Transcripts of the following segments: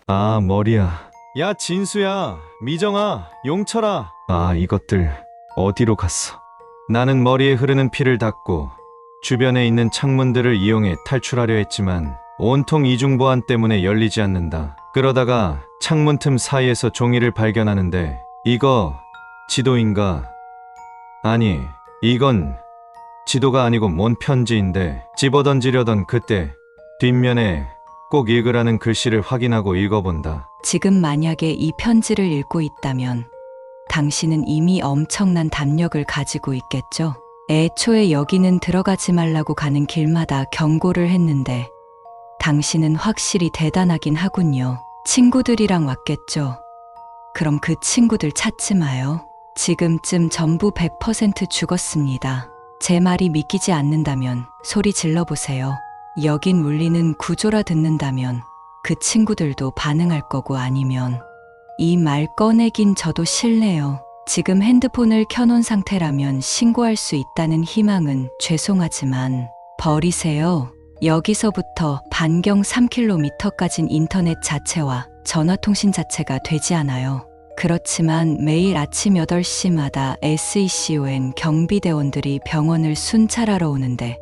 아, 머리야. 야, 진수야, 미정아, 용철아. 아, 이것들 어디로 갔어? 나는 머리에 흐르는 피를 닦고 주변에 있는 창문들을 이용해 탈출하려 했지만 온통 이중보안 때문에 열리지 않는다. 그러다가 창문 틈 사이에서 종이를 발견하는데 이거 지도인가? 아니, 이건 지도가 아니고 뭔 편지인데 집어던지려던 그때 뒷면에 꼭 읽으라는 글씨를 확인하고 읽어본다. 지금 만약에 이 편지를 읽고 있다면 당신은 이미 엄청난 담력을 가지고 있겠죠? 애초에 여기는 들어가지 말라고 가는 길마다 경고를 했는데 당신은 확실히 대단하긴 하군요. 친구들이랑 왔겠죠? 그럼 그 친구들 찾지 마요. 지금쯤 전부 100% 죽었습니다. 제 말이 믿기지 않는다면 소리 질러보세요. 여긴 울리는 구조라 듣는다면 그 친구들도 반응할 거고 아니면 이 말 꺼내긴 저도 싫네요. 지금 핸드폰을 켜놓은 상태라면 신고할 수 있다는 희망은 죄송하지만 버리세요. 여기서부터 반경 3km까진 인터넷 자체와 전화통신 자체가 되지 않아요. 그렇지만 매일 아침 8시마다 SECON 경비대원들이 병원을 순찰하러 오는데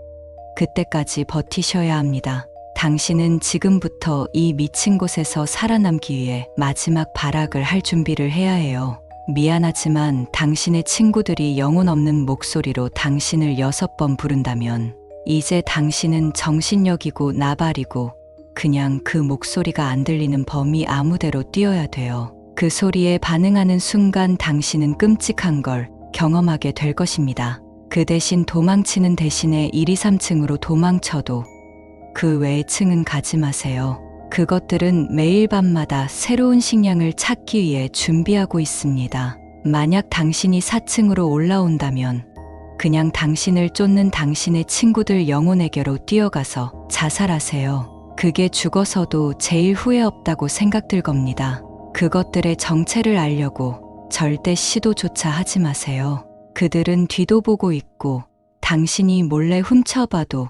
그때까지 버티셔야 합니다. 당신은 지금부터 이 미친 곳에서 살아남기 위해 마지막 발악을 할 준비를 해야 해요. 미안하지만 당신의 친구들이 영혼 없는 목소리로 당신을 6번 부른다면 이제 당신은 정신력이고 나발이고 그냥 그 목소리가 안 들리는 범위 아무데로 뛰어야 돼요. 그 소리에 반응하는 순간 당신은 끔찍한 걸 경험하게 될 것입니다. 그 대신 도망치는 대신에 1, 2, 3층으로 도망쳐도 그 외의 층은 가지 마세요. 그것들은 매일 밤마다 새로운 식량을 찾기 위해 준비하고 있습니다. 만약 당신이 4층으로 올라온다면 그냥 당신을 쫓는 당신의 친구들 영혼에게로 뛰어가서 자살하세요. 그게 죽어서도 제일 후회 없다고 생각들 겁니다. 그것들의 정체를 알려고 절대 시도조차 하지 마세요. 그들은 뒤도 보고 있고 당신이 몰래 훔쳐봐도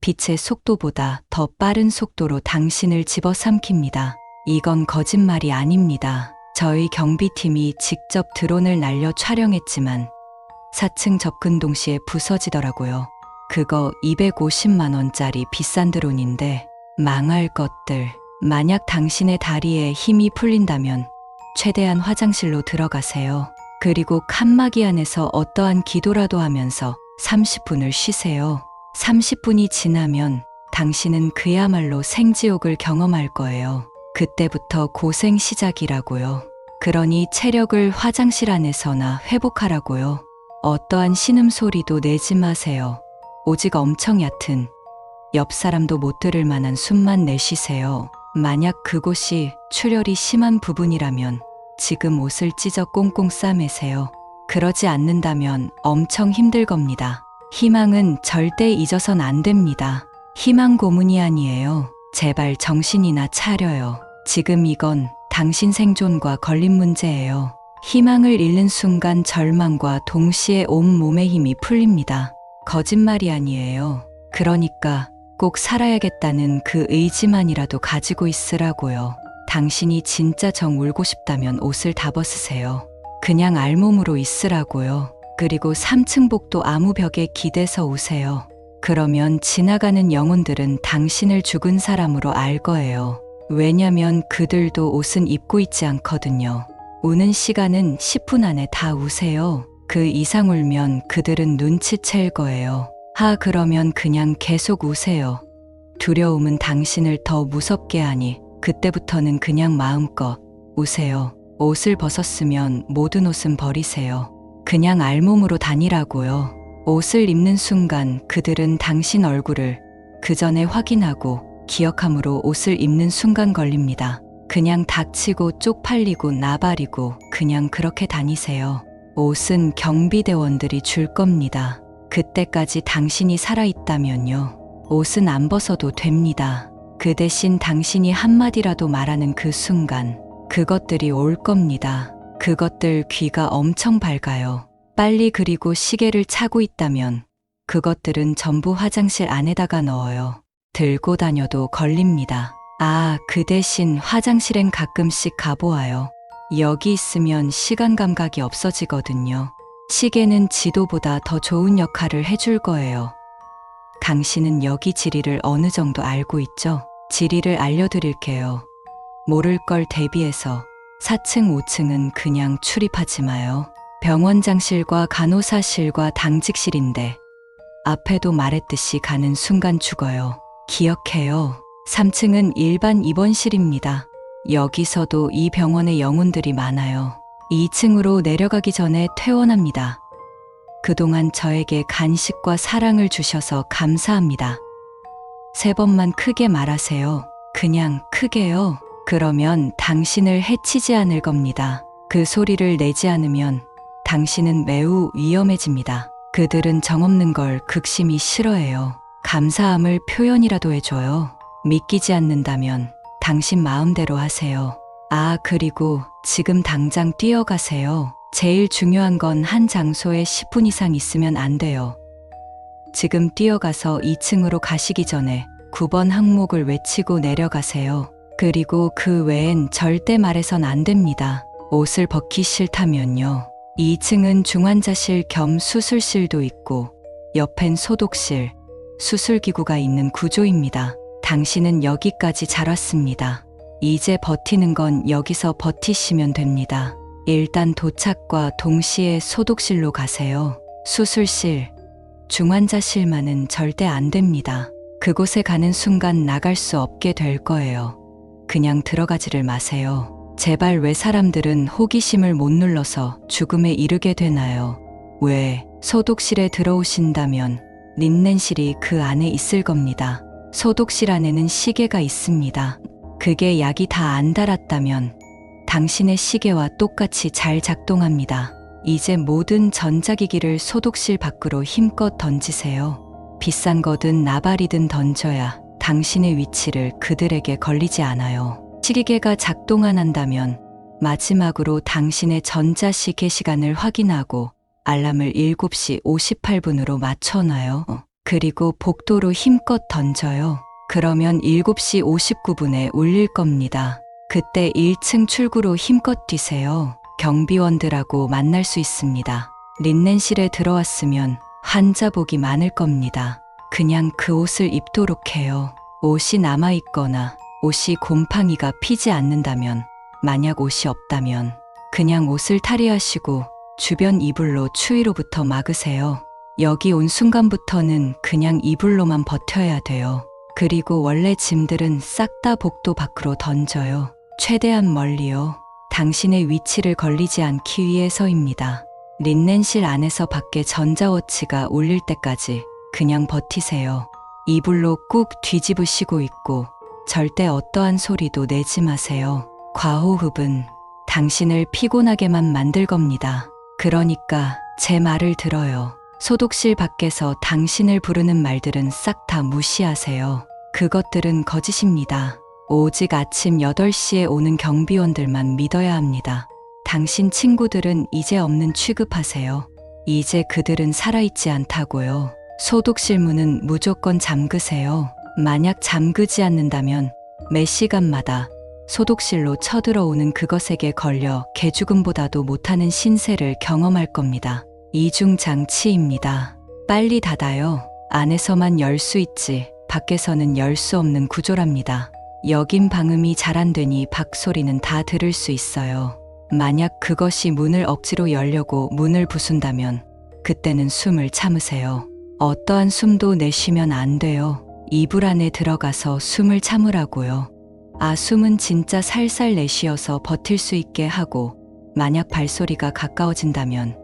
빛의 속도보다 더 빠른 속도로 당신을 집어삼킵니다. 이건 거짓말이 아닙니다. 저희 경비팀이 직접 드론을 날려 촬영했지만 4층 접근 동시에 부서지더라고요. 그거 250만 원짜리 비싼 드론인데 망할 것들. 만약 당신의 다리에 힘이 풀린다면 최대한 화장실로 들어가세요. 그리고 칸막이 안에서 어떠한 기도라도 하면서 30분을 쉬세요. 30분이 지나면 당신은 그야말로 생지옥을 경험할 거예요. 그때부터 고생 시작이라고요. 그러니 체력을 화장실 안에서나 회복하라고요. 어떠한 신음소리도 내지 마세요. 오직 엄청 얕은 옆 사람도 못 들을 만한 숨만 내쉬세요. 만약 그곳이 출혈이 심한 부분이라면 지금 옷을 찢어 꽁꽁 싸매세요. 그러지 않는다면 엄청 힘들 겁니다. 희망은 절대 잊어선 안 됩니다. 희망 고문이 아니에요. 제발 정신이나 차려요. 지금 이건 당신 생존과 걸린 문제예요. 희망을 잃는 순간 절망과 동시에 온몸의 힘이 풀립니다. 거짓말이 아니에요. 그러니까 꼭 살아야겠다는 그 의지만이라도 가지고 있으라고요. 당신이 진짜 정 울고 싶다면 옷을 다 벗으세요. 그냥 알몸으로 있으라고요. 그리고 3층 복도 아무 벽에 기대서 오세요. 그러면 지나가는 영혼들은 당신을 죽은 사람으로 알 거예요. 왜냐면 그들도 옷은 입고 있지 않거든요. 우는 시간은 10분 안에 다 우세요. 그 이상 울면 그들은 눈치챌 거예요. 그러면 그냥 계속 우세요. 두려움은 당신을 더 무섭게 하니 그때부터는 그냥 마음껏 우세요. 옷을 벗었으면 모든 옷은 버리세요. 그냥 알몸으로 다니라고요. 옷을 입는 순간 그들은 당신 얼굴을 그 전에 확인하고 기억함으로 옷을 입는 순간 걸립니다. 그냥 닥치고 쪽팔리고 나발이고 그냥 그렇게 다니세요. 옷은 경비대원들이 줄 겁니다. 그때까지 당신이 살아있다면요. 옷은 안 벗어도 됩니다. 그 대신 당신이 한마디라도 말하는 그 순간 그것들이 올 겁니다. 그것들 귀가 엄청 밝아요. 빨리 그리고 시계를 차고 있다면 그것들은 전부 화장실 안에다가 넣어요. 들고 다녀도 걸립니다. 아, 그 대신 화장실엔 가끔씩 가보아요. 여기 있으면 시간 감각이 없어지거든요. 시계는 지도보다 더 좋은 역할을 해줄 거예요. 당신은 여기 지리를 어느 정도 알고 있죠? 지리를 알려드릴게요. 모를 걸 대비해서 4층, 5층은 그냥 출입하지 마요. 병원장실과 간호사실과 당직실인데 앞에도 말했듯이 가는 순간 죽어요. 기억해요. 3층은 일반 입원실입니다. 여기서도 이 병원에 영혼들이 많아요. 2층으로 내려가기 전에 퇴원합니다. 그동안 저에게 간식과 사랑을 주셔서 감사합니다. 3번만 크게 말하세요. 그냥 크게요. 그러면 당신을 해치지 않을 겁니다. 그 소리를 내지 않으면 당신은 매우 위험해집니다. 그들은 정없는 걸 극심히 싫어해요. 감사함을 표현이라도 해줘요. 믿기지 않는다면 당신 마음대로 하세요. 아, 그리고 지금 당장 뛰어가세요. 제일 중요한 건 한 장소에 10분 이상 있으면 안 돼요. 지금 뛰어가서 2층으로 가시기 전에 9번 항목을 외치고 내려가세요. 그리고 그 외엔 절대 말해선 안 됩니다. 옷을 벗기 싫다면요. 2층은 중환자실 겸 수술실도 있고 옆엔 소독실, 수술기구가 있는 구조입니다. 당신은 여기까지 잘 왔습니다. 이제 버티는 건 여기서 버티시면 됩니다. 일단 도착과 동시에 소독실로 가세요. 수술실, 중환자실만은 절대 안 됩니다. 그곳에 가는 순간 나갈 수 없게 될 거예요. 그냥 들어가지를 마세요. 제발 왜 사람들은 호기심을 못 눌러서 죽음에 이르게 되나요? 왜 소독실에 들어오신다면 린넨실이 그 안에 있을 겁니다. 소독실 안에는 시계가 있습니다. 그게 약이 다 안 달았다면 당신의 시계와 똑같이 잘 작동합니다. 이제 모든 전자기기를 소독실 밖으로 힘껏 던지세요. 비싼 거든 나발이든 던져야 당신의 위치를 그들에게 걸리지 않아요. 시계가 작동 안 한다면 마지막으로 당신의 전자시계 시간을 확인하고 알람을 7시 58분으로 맞춰놔요. 그리고 복도로 힘껏 던져요. 그러면 7시 59분에 울릴 겁니다. 그때 1층 출구로 힘껏 뛰세요. 경비원들하고 만날 수 있습니다. 린넨실에 들어왔으면 환자복이 많을 겁니다. 그냥 그 옷을 입도록 해요. 옷이 남아있거나 옷이 곰팡이가 피지 않는다면, 만약 옷이 없다면 그냥 옷을 탈의하시고 주변 이불로 추위로부터 막으세요. 여기 온 순간부터는 그냥 이불로만 버텨야 돼요. 그리고 원래 짐들은 싹 다 복도 밖으로 던져요. 최대한 멀리요. 당신의 위치를 걸리지 않기 위해서입니다. 린넨실 안에서 밖에 전자워치가 울릴 때까지 그냥 버티세요. 이불로 꾹 뒤집으시고 있고 절대 어떠한 소리도 내지 마세요. 과호흡은 당신을 피곤하게만 만들 겁니다. 그러니까 제 말을 들어요. 소독실 밖에서 당신을 부르는 말들은 싹 다 무시하세요. 그것들은 거짓입니다. 오직 아침 8시에 오는 경비원들만 믿어야 합니다. 당신 친구들은 이제 없는 취급하세요. 이제 그들은 살아있지 않다고요. 소독실 문은 무조건 잠그세요. 만약 잠그지 않는다면 매 시간마다 소독실로 쳐들어오는 그것에게 걸려 개죽음보다도 못하는 신세를 경험할 겁니다. 이중장치입니다. 빨리 닫아요. 안에서만 열 수 있지 밖에서는 열 수 없는 구조랍니다. 여긴 방음이 잘 안 되니 밖 소리는 다 들을 수 있어요. 만약 그것이 문을 억지로 열려고 문을 부순다면 그때는 숨을 참으세요. 어떠한 숨도 내쉬면 안 돼요. 이불 안에 들어가서 숨을 참으라고요. 아, 숨은 진짜 살살 내쉬어서 버틸 수 있게 하고 만약 발소리가 가까워진다면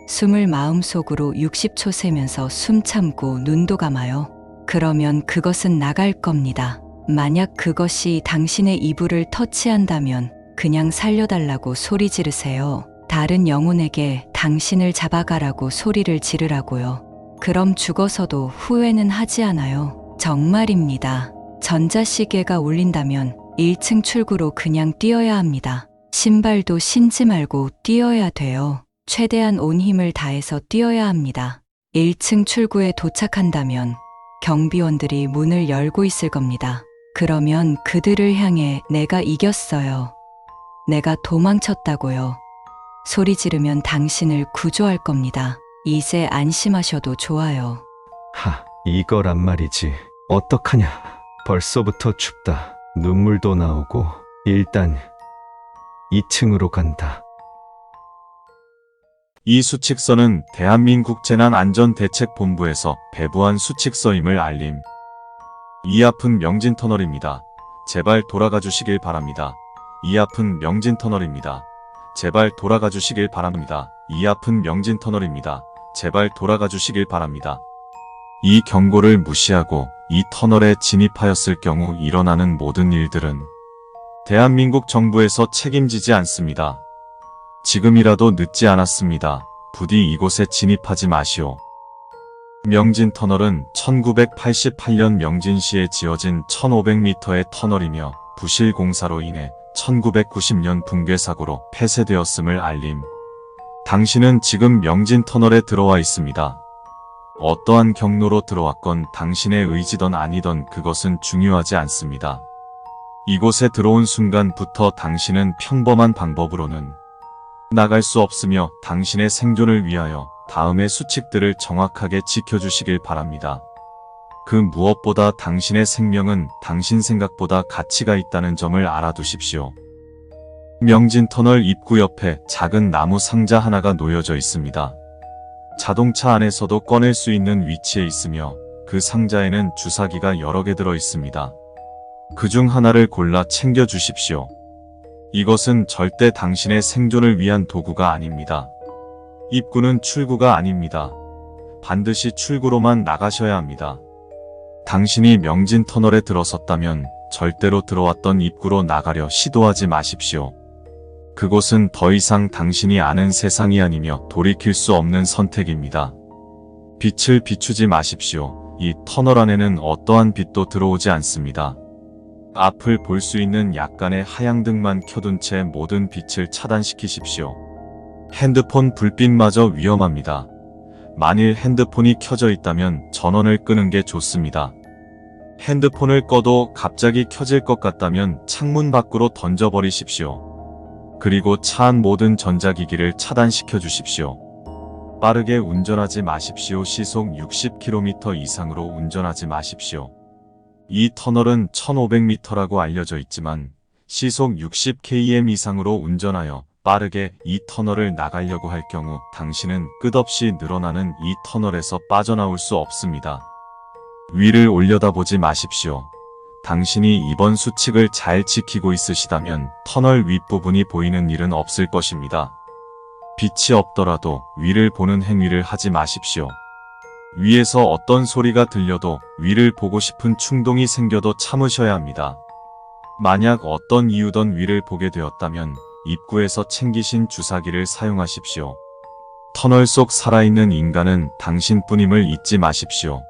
숨을 마음속으로 60초 세면서 숨 참고 눈도 감아요. 그러면 그것은 나갈 겁니다. 만약 그것이 당신의 이불을 터치한다면 그냥 살려달라고 소리 지르세요. 다른 영혼에게 당신을 잡아가라고 소리를 지르라고요. 그럼 죽어서도 후회는 하지 않아요. 정말입니다. 전자시계가 울린다면 1층 출구로 그냥 뛰어야 합니다. 신발도 신지 말고 뛰어야 돼요. 최대한 온 힘을 다해서 뛰어야 합니다. 1층 출구에 도착한다면 경비원들이 문을 열고 있을 겁니다. 그러면 그들을 향해 내가 이겼어요. 내가 도망쳤다고요. 소리 지르면 당신을 구조할 겁니다. 이제 안심하셔도 좋아요. 이거란 말이지. 어떡하냐. 벌써부터 춥다. 눈물도 나오고. 일단 2층으로 간다. 이 수칙서는 대한민국 재난안전대책본부에서 배부한 수칙서임을 알림. 이 앞은 명진터널입니다. 제발 돌아가 주시길 바랍니다. 이 앞은 명진터널입니다. 제발 돌아가 주시길 바랍니다. 이 앞은 명진터널입니다. 제발 돌아가 주시길 바랍니다. 이 경고를 무시하고 이 터널에 진입하였을 경우 일어나는 모든 일들은 대한민국 정부에서 책임지지 않습니다. 지금이라도 늦지 않았습니다. 부디 이곳에 진입하지 마시오. 명진터널은 1988년 명진시에 지어진 1500m의 터널이며 부실 공사로 인해 1990년 붕괴 사고로 폐쇄되었음을 알림. 당신은 지금 명진터널에 들어와 있습니다. 어떠한 경로로 들어왔건 당신의 의지던 아니던 그것은 중요하지 않습니다. 이곳에 들어온 순간부터 당신은 평범한 방법으로는 나갈 수 없으며 당신의 생존을 위하여 다음의 수칙들을 정확하게 지켜주시길 바랍니다. 그 무엇보다 당신의 생명은 당신 생각보다 가치가 있다는 점을 알아두십시오. 명진터널 입구 옆에 작은 나무 상자 하나가 놓여져 있습니다. 자동차 안에서도 꺼낼 수 있는 위치에 있으며 그 상자에는 주사기가 여러 개 들어 있습니다. 그중 하나를 골라 챙겨 주십시오. 이것은 절대 당신의 생존을 위한 도구가 아닙니다. 입구는 출구가 아닙니다. 반드시 출구로만 나가셔야 합니다. 당신이 명진터널에 들어섰다면 절대로 들어왔던 입구로 나가려 시도하지 마십시오. 그곳은 더 이상 당신이 아는 세상이 아니며 돌이킬 수 없는 선택입니다. 빛을 비추지 마십시오. 이 터널 안에는 어떠한 빛도 들어오지 않습니다. 앞을 볼 수 있는 약간의 하향등만 켜둔 채 모든 빛을 차단시키십시오. 핸드폰 불빛마저 위험합니다. 만일 핸드폰이 켜져 있다면 전원을 끄는 게 좋습니다. 핸드폰을 꺼도 갑자기 켜질 것 같다면 창문 밖으로 던져버리십시오. 그리고 차 안 모든 전자기기를 차단시켜 주십시오. 빠르게 운전하지 마십시오. 시속 60km 이상으로 운전하지 마십시오. 이 터널은 1500m라고 알려져 있지만 시속 60km 이상으로 운전하여 빠르게 이 터널을 나가려고 할 경우 당신은 끝없이 늘어나는 이 터널에서 빠져나올 수 없습니다. 위를 올려다보지 마십시오. 당신이 이번 수칙을 잘 지키고 있으시다면 터널 윗부분이 보이는 일은 없을 것입니다. 빛이 없더라도 위를 보는 행위를 하지 마십시오. 위에서 어떤 소리가 들려도 위를 보고 싶은 충동이 생겨도 참으셔야 합니다. 만약 어떤 이유든 위를 보게 되었다면 입구에서 챙기신 주사기를 사용하십시오. 터널 속 살아있는 인간은 당신뿐임을 잊지 마십시오.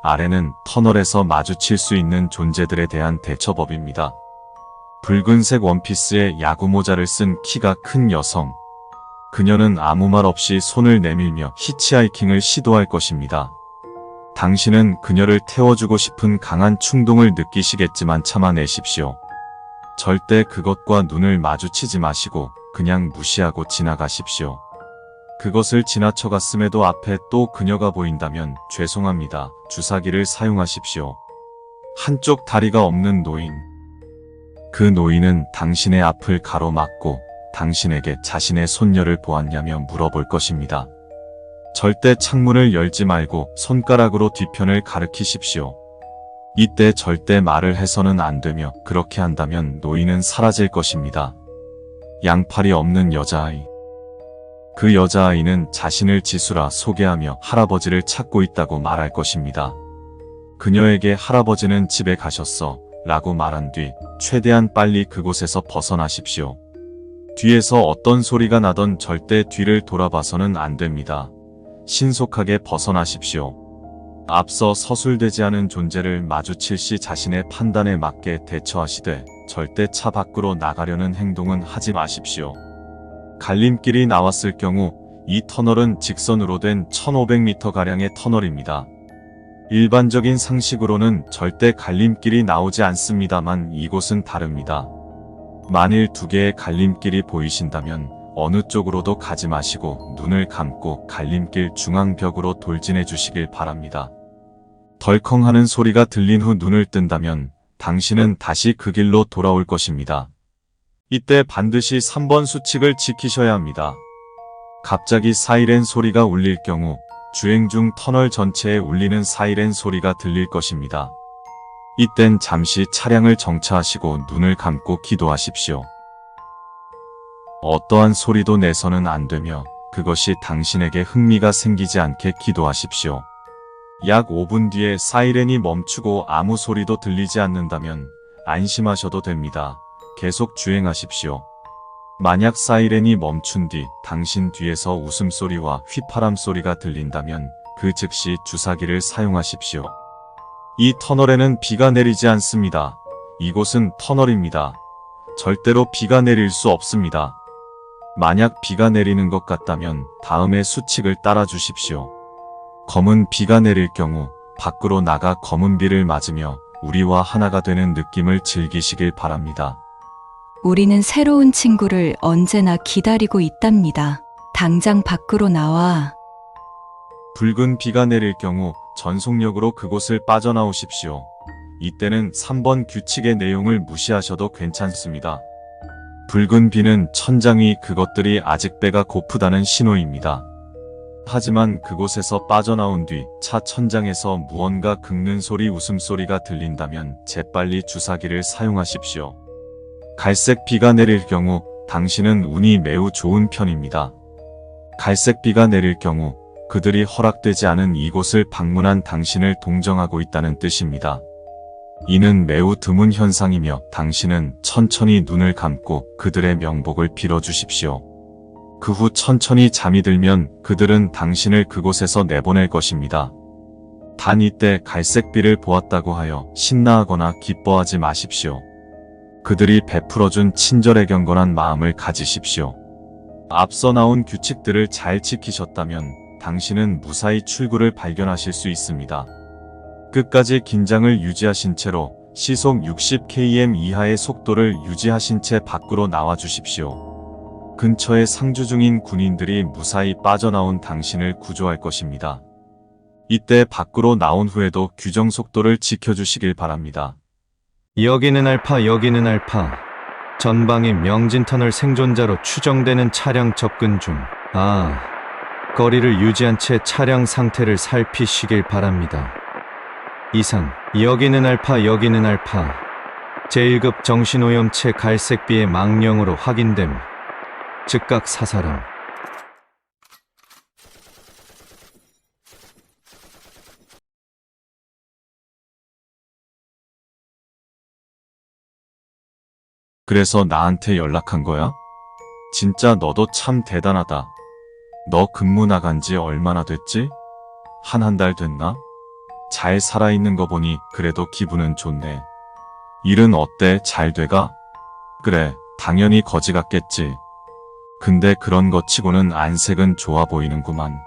아래는 터널에서 마주칠 수 있는 존재들에 대한 대처법입니다. 붉은색 원피스에 야구모자를 쓴 키가 큰 여성. 그녀는 아무 말 없이 손을 내밀며 히치하이킹을 시도할 것입니다. 당신은 그녀를 태워주고 싶은 강한 충동을 느끼시겠지만 참아내십시오. 절대 그것과 눈을 마주치지 마시고 그냥 무시하고 지나가십시오. 그것을 지나쳐갔음에도 앞에 또 그녀가 보인다면 죄송합니다. 주사기를 사용하십시오. 한쪽 다리가 없는 노인. 그 노인은 당신의 앞을 가로막고 당신에게 자신의 손녀를 보았냐며 물어볼 것입니다. 절대 창문을 열지 말고 손가락으로 뒤편을 가리키십시오. 이때 절대 말을 해서는 안 되며 그렇게 한다면 노인은 사라질 것입니다. 양팔이 없는 여자아이. 그 여자아이는 자신을 지수라 소개하며 할아버지를 찾고 있다고 말할 것입니다. 그녀에게 할아버지는 집에 가셨어 라고 말한 뒤 최대한 빨리 그곳에서 벗어나십시오. 뒤에서 어떤 소리가 나던 절대 뒤를 돌아봐서는 안 됩니다. 신속하게 벗어나십시오. 앞서 서술되지 않은 존재를 마주칠 시 자신의 판단에 맞게 대처하시되 절대 차 밖으로 나가려는 행동은 하지 마십시오. 갈림길이 나왔을 경우 이 터널은 직선으로 된 1500m가량의 터널입니다. 일반적인 상식으로는 절대 갈림길이 나오지 않습니다만 이곳은 다릅니다. 만일 두 개의 갈림길이 보이신다면 어느 쪽으로도 가지 마시고 눈을 감고 갈림길 중앙벽으로 돌진해 주시길 바랍니다. 덜컹하는 소리가 들린 후 눈을 뜬다면 당신은 다시 그 길로 돌아올 것입니다. 이때 반드시 3번 수칙을 지키셔야 합니다. 갑자기 사이렌 소리가 울릴 경우 주행 중 터널 전체에 울리는 사이렌 소리가 들릴 것입니다. 이땐 잠시 차량을 정차하시고 눈을 감고 기도하십시오. 어떠한 소리도 내서는 안 되며 그것이 당신에게 흥미가 생기지 않게 기도하십시오. 약 5분 뒤에 사이렌이 멈추고 아무 소리도 들리지 않는다면 안심하셔도 됩니다. 계속 주행하십시오. 만약 사이렌이 멈춘 뒤 당신 뒤에서 웃음소리와 휘파람 소리가 들린다면 그 즉시 주사기를 사용하십시오. 이 터널에는 비가 내리지 않습니다. 이곳은 터널입니다. 절대로 비가 내릴 수 없습니다. 만약 비가 내리는 것 같다면 다음의 수칙을 따라 주십시오. 검은 비가 내릴 경우 밖으로 나가 검은 비를 맞으며 우리와 하나가 되는 느낌을 즐기시길 바랍니다. 우리는 새로운 친구를 언제나 기다리고 있답니다. 당장 밖으로 나와. 붉은 비가 내릴 경우 전속력으로 그곳을 빠져나오십시오. 이때는 3번 규칙의 내용을 무시하셔도 괜찮습니다. 붉은 비는 천장 위 그것들이 아직 배가 고프다는 신호입니다. 하지만 그곳에서 빠져나온 뒤 차 천장에서 무언가 긁는 소리, 웃음소리가 들린다면 재빨리 주사기를 사용하십시오. 갈색 비가 내릴 경우 당신은 운이 매우 좋은 편입니다. 갈색 비가 내릴 경우 그들이 허락되지 않은 이곳을 방문한 당신을 동정하고 있다는 뜻입니다. 이는 매우 드문 현상이며 당신은 천천히 눈을 감고 그들의 명복을 빌어주십시오. 그 후 천천히 잠이 들면 그들은 당신을 그곳에서 내보낼 것입니다. 단 이때 갈색비를 보았다고 하여 신나하거나 기뻐하지 마십시오. 그들이 베풀어준 친절에 경건한 마음을 가지십시오. 앞서 나온 규칙들을 잘 지키셨다면 당신은 무사히 출구를 발견하실 수 있습니다. 끝까지 긴장을 유지하신 채로 시속 60km 이하의 속도를 유지하신 채 밖으로 나와 주십시오. 근처에 상주 중인 군인들이 무사히 빠져나온 당신을 구조할 것입니다. 이때 밖으로 나온 후에도 규정 속도를 지켜주시길 바랍니다. 여기는 알파, 여기는 알파. 전방에 명진터널 생존자로 추정되는 차량 접근 중. 거리를 유지한 채 차량 상태를 살피시길 바랍니다. 이상, 여기는 알파, 여기는 알파. 제1급 정신오염체 갈색비의 망령으로 확인됨. 즉각 사살함. 그래서 나한테 연락한 거야? 진짜 너도 참 대단하다. 너 근무 나간 지 얼마나 됐지? 한 달 됐나? 잘 살아있는 거 보니 그래도 기분은 좋네. 일은 어때? 잘 돼가? 그래, 당연히 거지 같겠지. 근데 그런 거 치고는 안색은 좋아 보이는구만.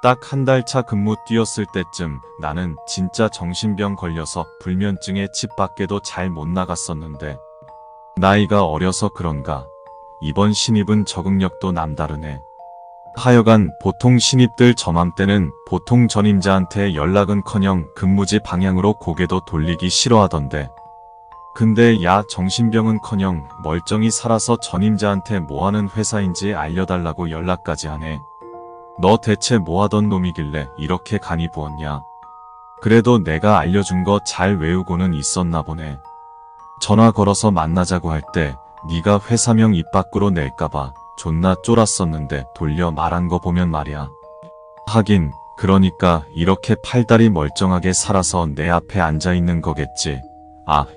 딱 한 달 차 근무 뛰었을 때쯤 나는 진짜 정신병 걸려서 불면증에 집 밖에도 잘 못 나갔었는데 나이가 어려서 그런가 이번 신입은 적응력도 남다르네. 하여간 보통 신입들 저맘때는 보통 전임자한테 연락은커녕 근무지 방향으로 고개도 돌리기 싫어하던데. 근데 야 정신병은커녕 멀쩡히 살아서 전임자한테 뭐하는 회사인지 알려달라고 연락까지 하네. 너 대체 뭐하던 놈이길래 이렇게 간이 부었냐. 그래도 내가 알려준 거 잘 외우고는 있었나 보네. 전화 걸어서 만나자고 할 때 네가 회사명 입 밖으로 낼까봐 존나 쫄았었는데 돌려 말한 거 보면 말이야. 하긴 그러니까 이렇게 팔다리 멀쩡하게 살아서 내 앞에 앉아있는 거겠지.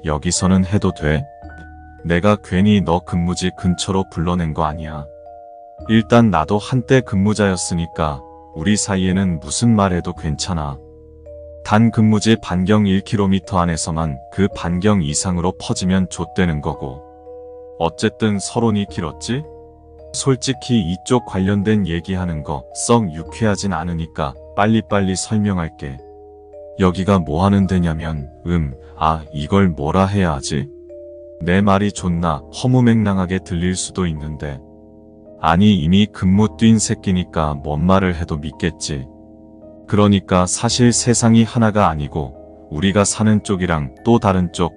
여기서는 해도 돼? 내가 괜히 너 근무지 근처로 불러낸 거 아니야. 일단 나도 한때 근무자였으니까 우리 사이에는 무슨 말해도 괜찮아. 단 근무지 반경 1km 안에서만 그 반경 이상으로 퍼지면 좆되는 거고. 어쨌든 서론이 길었지? 솔직히 이쪽 관련된 얘기하는 거 썩 유쾌하진 않으니까 빨리빨리 설명할게. 여기가 뭐 하는 데냐면, 이걸 뭐라 해야 하지? 내 말이 존나 허무맹랑하게 들릴 수도 있는데, 아니 이미 근무 뛴 새끼니까 뭔 말을 해도 믿겠지. 그러니까 사실 세상이 하나가 아니고 우리가 사는 쪽이랑 또 다른 쪽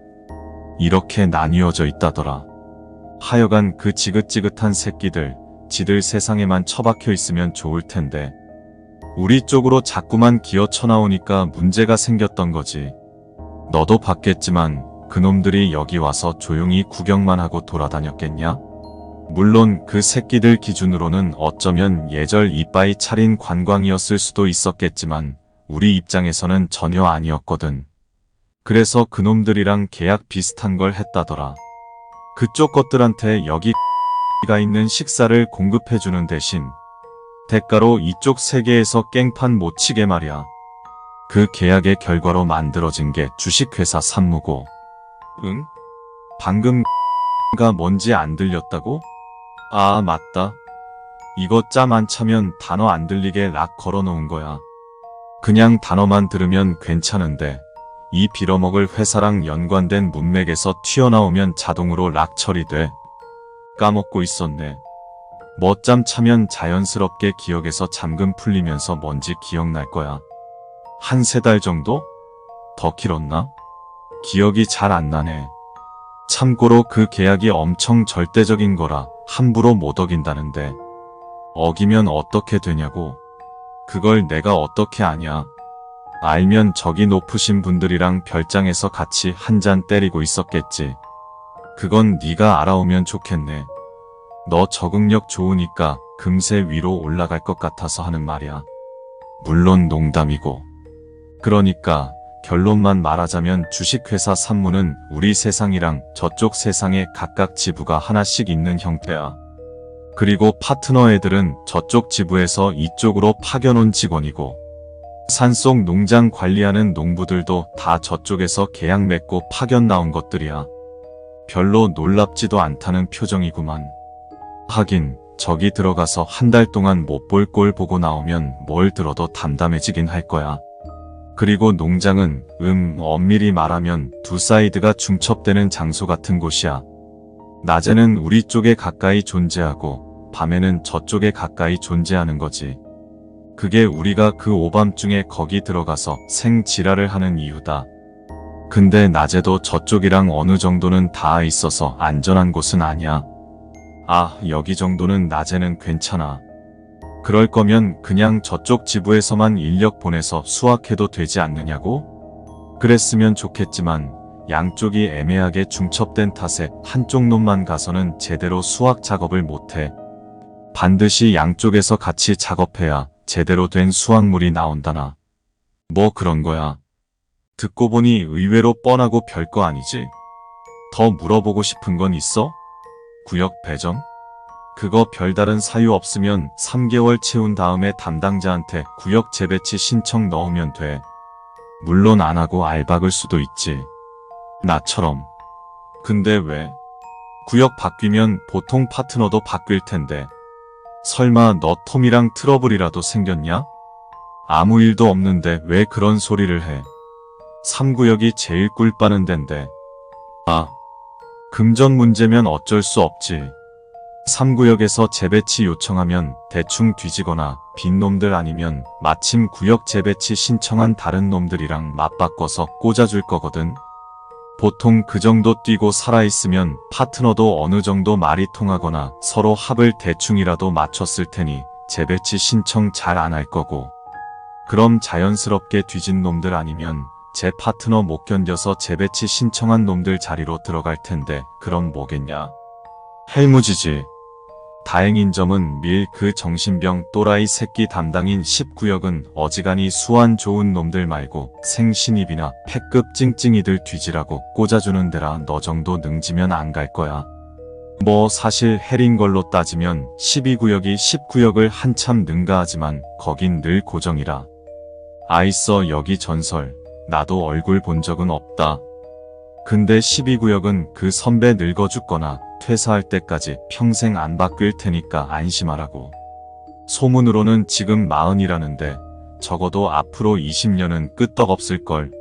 이렇게 나뉘어져 있다더라. 하여간 그 지긋지긋한 새끼들 지들 세상에만 처박혀 있으면 좋을 텐데 우리 쪽으로 자꾸만 기어 쳐나오니까 문제가 생겼던 거지. 너도 봤겠지만 그놈들이 여기 와서 조용히 구경만 하고 돌아다녔겠냐? 물론 그 새끼들 기준으로는 어쩌면 예절 이빠이 차린 관광이었을 수도 있었겠지만 우리 입장에서는 전혀 아니었거든. 그래서 그놈들이랑 계약 비슷한 걸 했다더라. 그쪽 것들한테 여기가 있는 식사를 공급해주는 대신 대가로 이쪽 세계에서 깽판 못 치게 말이야. 그 계약의 결과로 만들어진 게 주식회사 산무고. 응? 방금 가 뭔지 안 들렸다고? 아, 맞다. 이거 짬 안 차면 단어 안 들리게 락 걸어놓은 거야. 그냥 단어만 들으면 괜찮은데 이 빌어먹을 회사랑 연관된 문맥에서 튀어나오면 자동으로 락 처리돼. 까먹고 있었네. 멋짬 차면 자연스럽게 기억에서 잠금 풀리면서 뭔지 기억날 거야. 한 3달 정도? 더 길었나? 기억이 잘 안 나네. 참고로 그 계약이 엄청 절대적인 거라 함부로 못 어긴다는데 어기면 어떻게 되냐고. 그걸 내가 어떻게 아냐. 알면 저기 높으신 분들이랑 별장에서 같이 한 잔 때리고 있었겠지. 그건 네가 알아오면 좋겠네. 너 적응력 좋으니까 금세 위로 올라갈 것 같아서 하는 말이야. 물론 농담이고. 그러니까 결론만 말하자면 주식회사 산무는 우리 세상이랑 저쪽 세상에 각각 지부가 하나씩 있는 형태야. 그리고 파트너 애들은 저쪽 지부에서 이쪽으로 파견온 직원이고 산속 농장 관리하는 농부들도 다 저쪽에서 계약 맺고 파견 나온 것들이야. 별로 놀랍지도 않다는 표정이구만. 하긴 저기 들어가서 한 달 동안 못 볼 꼴 보고 나오면 뭘 들어도 담담해지긴 할 거야. 그리고 농장은 엄밀히 말하면 두 사이드가 중첩되는 장소 같은 곳이야. 낮에는 우리 쪽에 가까이 존재하고 밤에는 저쪽에 가까이 존재하는 거지. 그게 우리가 그 오밤중에 거기 들어가서 생지랄을 하는 이유다. 근데 낮에도 저쪽이랑 어느 정도는 닿아 있어서 안전한 곳은 아니야. 여기 정도는 낮에는 괜찮아. 그럴 거면 그냥 저쪽 지부에서만 인력 보내서 수확해도 되지 않느냐고? 그랬으면 좋겠지만 양쪽이 애매하게 중첩된 탓에 한쪽 놈만 가서는 제대로 수확 작업을 못해. 반드시 양쪽에서 같이 작업해야 제대로 된 수확물이 나온다나. 뭐 그런 거야. 듣고 보니 의외로 뻔하고 별거 아니지? 더 물어보고 싶은 건 있어? 구역 배정? 그거 별다른 사유 없으면 3개월 채운 다음에 담당자한테 구역 재배치 신청 넣으면 돼. 물론 안 하고 알박을 수도 있지. 나처럼. 근데 왜? 구역 바뀌면 보통 파트너도 바뀔 텐데. 설마 너 톰이랑 트러블이라도 생겼냐? 아무 일도 없는데 왜 그런 소리를 해? 3구역이 제일 꿀 빠는 덴데. 금전 문제면 어쩔 수 없지. 3구역에서 재배치 요청하면 대충 뒤지거나 빈 놈들 아니면 마침 구역 재배치 신청한 다른 놈들이랑 맞바꿔서 꽂아줄 거거든. 보통 그 정도 뛰고 살아있으면 파트너도 어느 정도 말이 통하거나 서로 합을 대충이라도 맞췄을 테니 재배치 신청 잘 안 할 거고. 그럼 자연스럽게 뒤진 놈들 아니면 제 파트너 못 견뎌서 재배치 신청한 놈들 자리로 들어갈 텐데 그럼 뭐겠냐. 헬무지지. 다행인 점은 밀 그 정신병 또라이 새끼 담당인 10구역은 어지간히 수완 좋은 놈들 말고 생신입이나 패급 찡찡이들 뒤지라고 꽂아주는 데라 너 정도 능지면 안 갈 거야. 뭐 사실 해린 걸로 따지면 12구역이 10구역을 한참 능가하지만 거긴 늘 고정이라. 있어 여기 전설. 나도 얼굴 본 적은 없다. 근데 12구역은 그 선배 늙어 죽거나 퇴사할 때까지 평생 안 바뀔 테니까 안심하라고. 소문으로는 지금 40이라는데 적어도 앞으로 20년은 끄떡없을걸.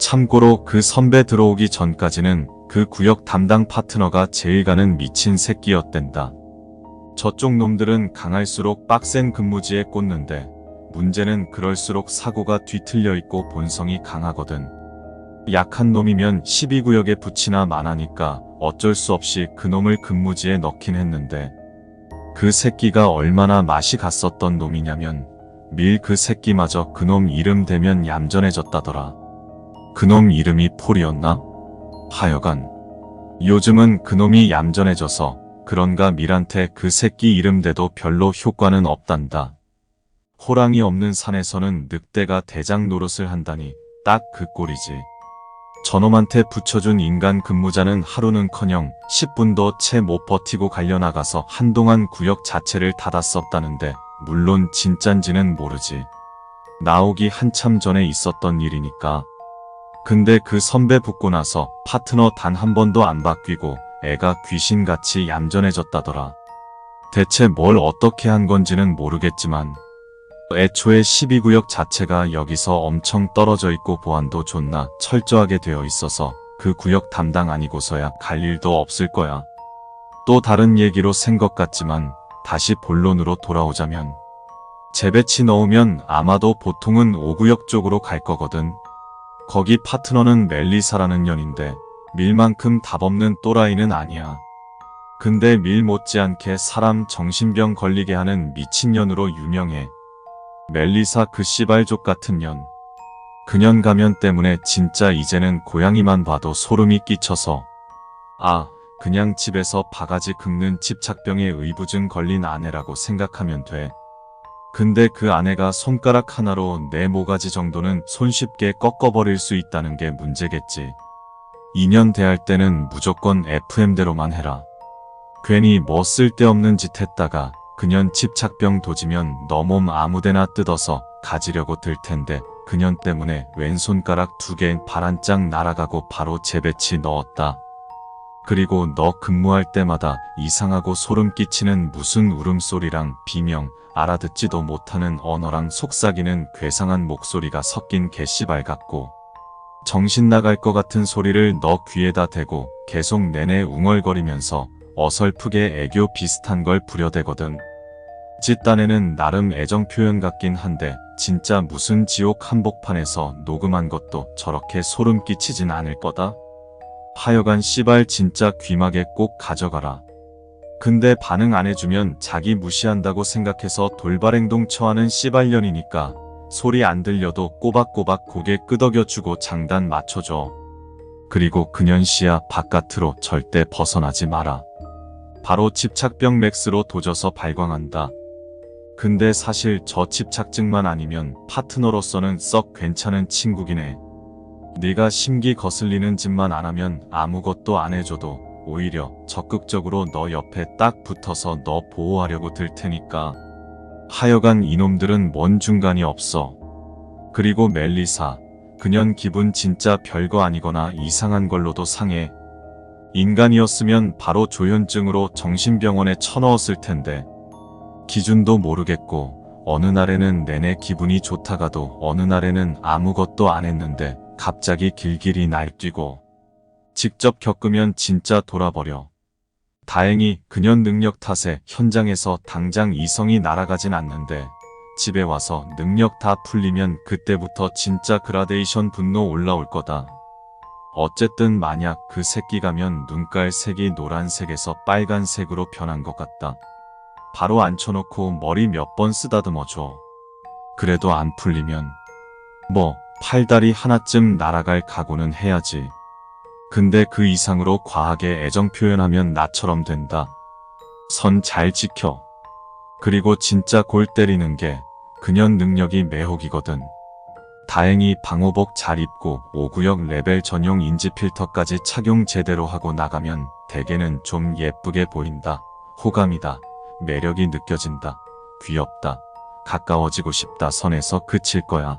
참고로 그 선배 들어오기 전까지는 그 구역 담당 파트너가 제일 가는 미친 새끼였댄다. 저쪽 놈들은 강할수록 빡센 근무지에 꽂는데 문제는 그럴수록 사고가 뒤틀려 있고 본성이 강하거든. 약한 놈이면 12구역에 붙이나 마나니까 어쩔 수 없이 그놈을 근무지에 넣긴 했는데 그 새끼가 얼마나 맛이 갔었던 놈이냐면 밀 그 새끼마저 그놈 이름 대면 얌전해졌다더라. 그놈 이름이 폴이었나? 하여간 요즘은 그놈이 얌전해져서 그런가 밀한테 그 새끼 이름 대도 별로 효과는 없단다. 호랑이 없는 산에서는 늑대가 대장 노릇을 한다니 딱 그 꼴이지. 저놈한테 붙여준 인간 근무자는 하루는커녕 10분도 채 못 버티고 갈려나가서 한동안 구역 자체를 닫았었다는데 물론 진짠지는 모르지. 나오기 한참 전에 있었던 일이니까. 근데 그 선배 붙고 나서 파트너 단 한 번도 안 바뀌고 애가 귀신같이 얌전해졌다더라. 대체 뭘 어떻게 한 건지는 모르겠지만 애초에 12구역 자체가 여기서 엄청 떨어져 있고 보안도 존나 철저하게 되어 있어서 그 구역 담당 아니고서야 갈 일도 없을 거야. 또 다른 얘기로 센 것 같지만 다시 본론으로 돌아오자면 재배치 넣으면 아마도 보통은 5구역 쪽으로 갈 거거든. 거기 파트너는 멜리사라는 년인데 밀만큼 답없는 또라이는 아니야. 근데 밀 못지않게 사람 정신병 걸리게 하는 미친년으로 유명해. 멜리사 그 씨발족 같은 년. 그년 가면 때문에 진짜 이제는 고양이만 봐도 소름이 끼쳐서 그냥 집에서 바가지 긁는 집착병에 의부증 걸린 아내라고 생각하면 돼. 근데 그 아내가 손가락 하나로 내 모가지 정도는 손쉽게 꺾어버릴 수 있다는 게 문제겠지. 2년 대할 때는 무조건 FM대로만 해라. 괜히 뭐 쓸데없는 짓 했다가 그년 집착병 도지면 너 몸 아무데나 뜯어서 가지려고 들 텐데 그년 때문에 왼손가락 2개 바란짝 날아가고 바로 재배치 넣었다. 그리고 너 근무할 때마다 이상하고 소름 끼치는 무슨 울음소리랑 비명, 알아듣지도 못하는 언어랑 속삭이는 괴상한 목소리가 섞인 개씨발 같고 정신 나갈 것 같은 소리를 너 귀에다 대고 계속 내내 웅얼거리면서 어설프게 애교 비슷한 걸 부려대거든. 짓단에는 나름 애정 표현 같긴 한데 진짜 무슨 지옥 한복판에서 녹음한 것도 저렇게 소름 끼치진 않을 거다. 하여간 씨발 진짜 귀마개 꼭 가져가라. 근데 반응 안 해주면 자기 무시한다고 생각해서 돌발행동 처하는 씨발년이니까 소리 안 들려도 꼬박꼬박 고개 끄덕여주고 장단 맞춰줘. 그리고 그년 시야 바깥으로 절대 벗어나지 마라. 바로 집착병 맥스로 도져서 발광한다. 근데 사실 저 집착증만 아니면 파트너로서는 썩 괜찮은 친구긴 해. 네가 심기 거슬리는 짓만 안 하면 아무것도 안 해줘도 오히려 적극적으로 너 옆에 딱 붙어서 너 보호하려고 들 테니까. 하여간 이놈들은 뭔 중간이 없어. 그리고 멜리사, 그년 기분 진짜 별거 아니거나 이상한 걸로도 상해. 인간이었으면 바로 조현증으로 정신병원에 쳐넣었을 텐데 기준도 모르겠고 어느 날에는 내내 기분이 좋다가도 어느 날에는 아무것도 안 했는데 갑자기 길길이 날뛰고 직접 겪으면 진짜 돌아버려. 다행히 그년 능력 탓에 현장에서 당장 이성이 날아가진 않는데 집에 와서 능력 다 풀리면 그때부터 진짜 그라데이션 분노 올라올 거다. 어쨌든 만약 그 새끼 가면 눈깔 색이 노란색에서 빨간색으로 변한 것 같다. 바로 앉혀놓고 머리 몇 번 쓰다듬어줘. 그래도 안 풀리면 뭐 팔다리 하나쯤 날아갈 각오는 해야지. 근데 그 이상으로 과하게 애정 표현하면 나처럼 된다. 선 잘 지켜. 그리고 진짜 골 때리는 게 그년 능력이 매혹이거든. 다행히 방호복 잘 입고 5구역 레벨 전용 인지 필터까지 착용 제대로 하고 나가면 대개는 좀 예쁘게 보인다. 호감이다. 매력이 느껴진다. 귀엽다. 가까워지고 싶다 선에서 그칠 거야.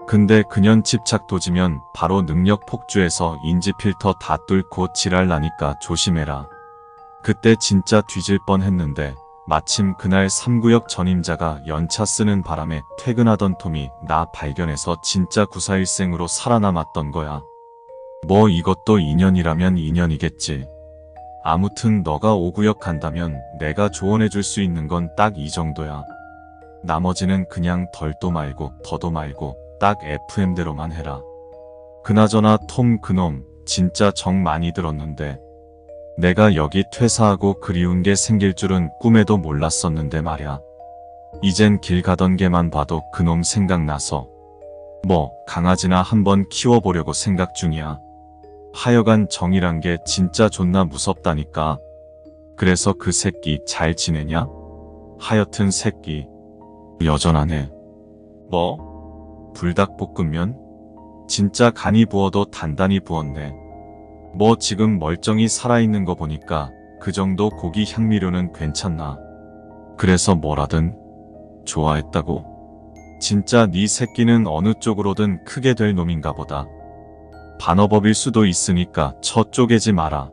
근데 그년 집착 도지면 바로 능력 폭주해서 인지 필터 다 뚫고 지랄 나니까 조심해라. 그때 진짜 뒤질 뻔 했는데 마침 그날 3구역 전임자가 연차 쓰는 바람에 퇴근하던 톰이 나 발견해서 진짜 구사일생으로 살아남았던 거야. 뭐 이것도 인연이라면 인연이겠지. 아무튼 너가 5구역 간다면 내가 조언해줄 수 있는 건 딱 이 정도야. 나머지는 그냥 덜도 말고 더도 말고 딱 FM대로만 해라. 그나저나 톰 그놈 진짜 정 많이 들었는데 내가 여기 퇴사하고 그리운 게 생길 줄은 꿈에도 몰랐었는데 말야. 이젠 길 가던 게만 봐도 그놈 생각나서 뭐 강아지나 한번 키워보려고 생각 중이야. 하여간 정이란 게 진짜 존나 무섭다니까. 그래서 그 새끼 잘 지내냐? 하여튼 새끼 여전하네. 뭐? 불닭볶음면? 진짜 간이 부어도 단단히 부었네. 뭐 지금 멀쩡히 살아있는 거 보니까 그 정도 고기 향미료는 괜찮나. 그래서 뭐라든 좋아했다고? 진짜 네 새끼는 어느 쪽으로든 크게 될 놈인가 보다. 반어법일 수도 있으니까 처 쪼개지 마라.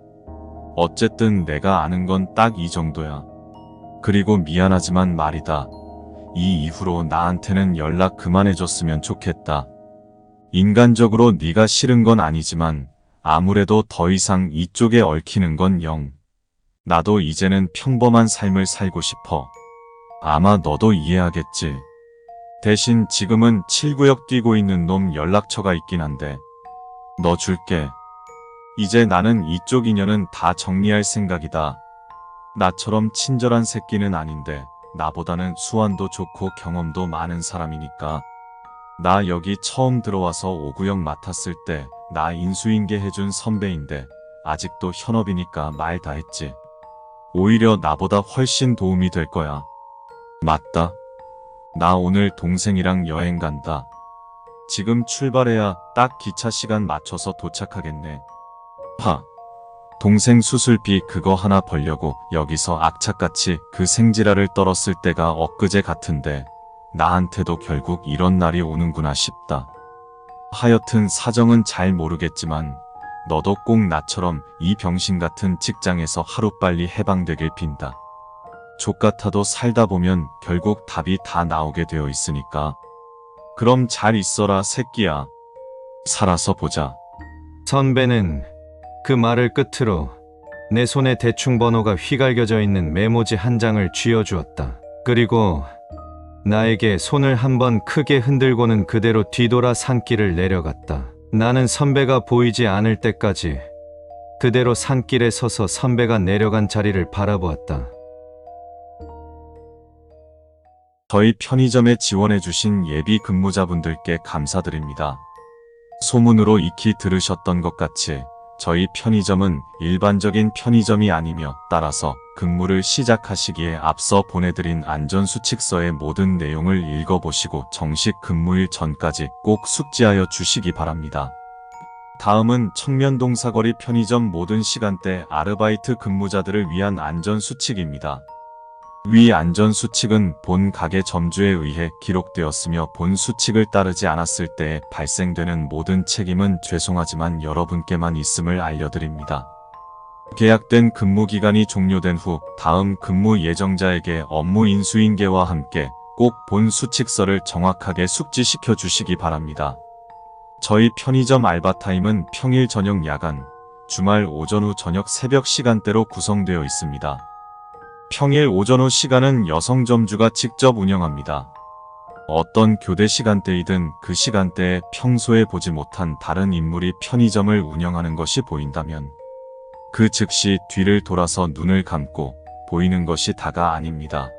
어쨌든 내가 아는 건 딱 이 정도야. 그리고 미안하지만 말이다. 이 이후로 나한테는 연락 그만해줬으면 좋겠다. 인간적으로 네가 싫은 건 아니지만 아무래도 더 이상 이쪽에 얽히는 건 영. 나도 이제는 평범한 삶을 살고 싶어. 아마 너도 이해하겠지. 대신 지금은 7구역 뛰고 있는 놈 연락처가 있긴 한데 너 줄게. 이제 나는 이쪽 인연은 다 정리할 생각이다. 나처럼 친절한 새끼는 아닌데 나보다는 수완도 좋고 경험도 많은 사람이니까. 나 여기 처음 들어와서 5구역 맡았을 때 나 인수인계 해준 선배인데 아직도 현업이니까 말 다 했지. 오히려 나보다 훨씬 도움이 될 거야. 맞다. 나 오늘 동생이랑 여행 간다. 지금 출발해야 딱 기차 시간 맞춰서 도착하겠네. 동생 수술비 그거 하나 벌려고 여기서 악착같이 그 생지랄을 떨었을 때가 엊그제 같은데 나한테도 결국 이런 날이 오는구나 싶다. 하여튼 사정은 잘 모르겠지만 너도 꼭 나처럼 이 병신 같은 직장에서 하루빨리 해방되길 빈다. 족같아도 살다 보면 결국 답이 다 나오게 되어 있으니까. 그럼 잘 있어라 새끼야. 살아서 보자. 선배는 그 말을 끝으로 내 손에 대충 번호가 휘갈겨져 있는 메모지 한 장을 쥐어주었다. 그리고 나에게 손을 한번 크게 흔들고는 그대로 뒤돌아 산길을 내려갔다. 나는 선배가 보이지 않을 때까지 그대로 산길에 서서 선배가 내려간 자리를 바라보았다. 저희 편의점에 지원해주신 예비 근무자분들께 감사드립니다. 소문으로 익히 들으셨던 것 같이 저희 편의점은 일반적인 편의점이 아니며 따라서 근무를 시작하시기에 앞서 보내드린 안전수칙서의 모든 내용을 읽어보시고 정식 근무일 전까지 꼭 숙지하여 주시기 바랍니다. 다음은 청년동 사거리 편의점 모든 시간대 아르바이트 근무자들을 위한 안전수칙입니다. 위 안전수칙은 본 가게 점주에 의해 기록되었으며 본 수칙을 따르지 않았을 때에 발생되는 모든 책임은 죄송하지만 여러분께만 있음을 알려드립니다. 계약된 근무기간이 종료된 후 다음 근무 예정자에게 업무 인수인계와 함께 꼭 본 수칙서를 정확하게 숙지시켜 주시기 바랍니다. 저희 편의점 알바타임은 평일 저녁 야간, 주말 오전 후 저녁 새벽 시간대로 구성되어 있습니다. 평일 오전 후 시간은 여성 점주가 직접 운영합니다. 어떤 교대 시간대이든 그 시간대에 평소에 보지 못한 다른 인물이 편의점을 운영하는 것이 보인다면 그 즉시 뒤를 돌아서 눈을 감고 보이는 것이 다가 아닙니다.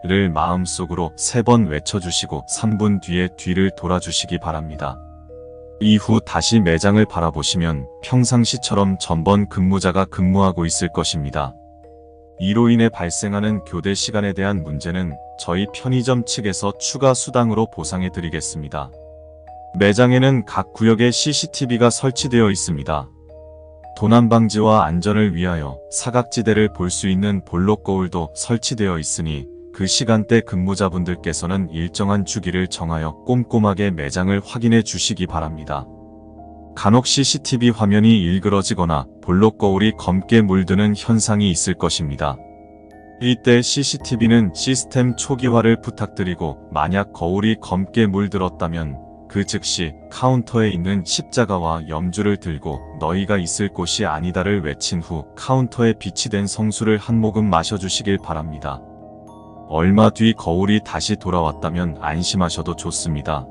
를 마음속으로 3번 외쳐주시고 3분 뒤에 뒤를 돌아주시기 바랍니다. 이후 다시 매장을 바라보시면 평상시처럼 전번 근무자가 근무하고 있을 것입니다. 이로 인해 발생하는 교대 시간에 대한 문제는 저희 편의점 측에서 추가 수당으로 보상해 드리겠습니다. 매장에는 각 구역에 CCTV가 설치되어 있습니다. 도난 방지와 안전을 위하여 사각지대를 볼 수 있는 볼록 거울도 설치되어 있으니 그 시간대 근무자분들께서는 일정한 주기를 정하여 꼼꼼하게 매장을 확인해 주시기 바랍니다. 간혹 CCTV 화면이 일그러지거나 볼록 거울이 검게 물드는 현상이 있을 것입니다. 이때 CCTV는 시스템 초기화를 부탁드리고 만약 거울이 검게 물들었다면 그 즉시 카운터에 있는 십자가와 염주를 들고 너희가 있을 곳이 아니다를 외친 후 카운터에 비치된 성수를 한 모금 마셔주시길 바랍니다. 얼마 뒤 거울이 다시 돌아왔다면 안심하셔도 좋습니다.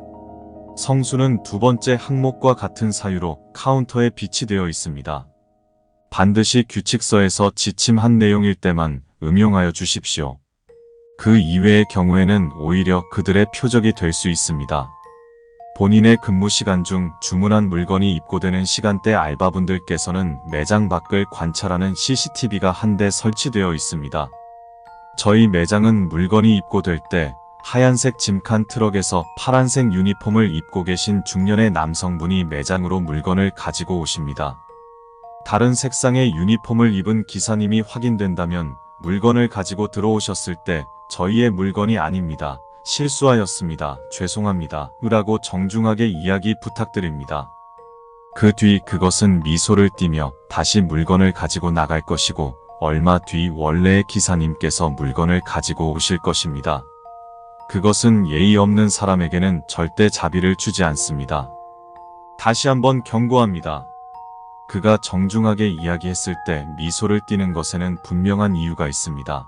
성수는 두 번째 항목과 같은 사유로 카운터에 비치되어 있습니다. 반드시 규칙서에서 지침한 내용일 때만 음용하여 주십시오. 그 이외의 경우에는 오히려 그들의 표적이 될 수 있습니다. 본인의 근무 시간 중 주문한 물건이 입고되는 시간대 알바분들께서는 매장 밖을 관찰하는 CCTV가 한 대 설치되어 있습니다. 저희 매장은 물건이 입고될 때 하얀색 짐칸 트럭에서 파란색 유니폼을 입고 계신 중년의 남성분이 매장으로 물건을 가지고 오십니다. 다른 색상의 유니폼을 입은 기사님이 확인된다면 물건을 가지고 들어오셨을 때 저희의 물건이 아닙니다. 실수하였습니다. 죄송합니다. 라고 정중하게 이야기 부탁드립니다. 그 뒤 그것은 미소를 띠며 다시 물건을 가지고 나갈 것이고 얼마 뒤 원래의 기사님께서 물건을 가지고 오실 것입니다. 그것은 예의 없는 사람에게는 절대 자비를 주지 않습니다. 다시 한번 경고합니다. 그가 정중하게 이야기했을 때 미소를 띠는 것에는 분명한 이유가 있습니다.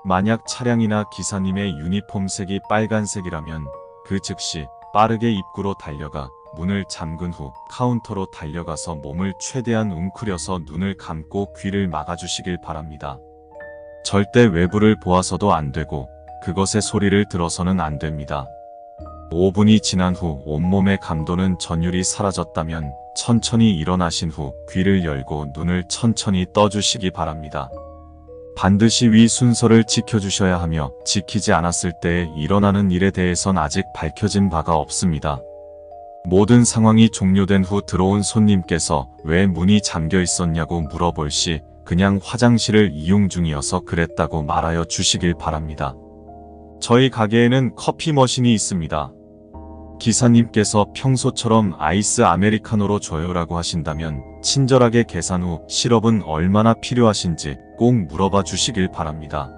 만약 차량이나 기사님의 유니폼색이 빨간색이라면 그 즉시 빠르게 입구로 달려가 문을 잠근 후 카운터로 달려가서 몸을 최대한 웅크려서 눈을 감고 귀를 막아주시길 바랍니다. 절대 외부를 보아서도 안 되고 그것의 소리를 들어서는 안 됩니다. 5분이 지난 후 온몸의 감도는 전율이 사라졌다면 천천히 일어나신 후 귀를 열고 눈을 천천히 떠주시기 바랍니다. 반드시 위 순서를 지켜주셔야 하며 지키지 않았을 때에 일어나는 일에 대해선 아직 밝혀진 바가 없습니다. 모든 상황이 종료된 후 들어온 손님께서 왜 문이 잠겨 있었냐고 물어볼 시 그냥 화장실을 이용 중이어서 그랬다고 말하여 주시길 바랍니다. 저희 가게에는 커피 머신이 있습니다. 기사님께서 평소처럼 아이스 아메리카노로 줘요라고 하신다면 친절하게 계산 후 시럽은 얼마나 필요하신지 꼭 물어봐 주시길 바랍니다.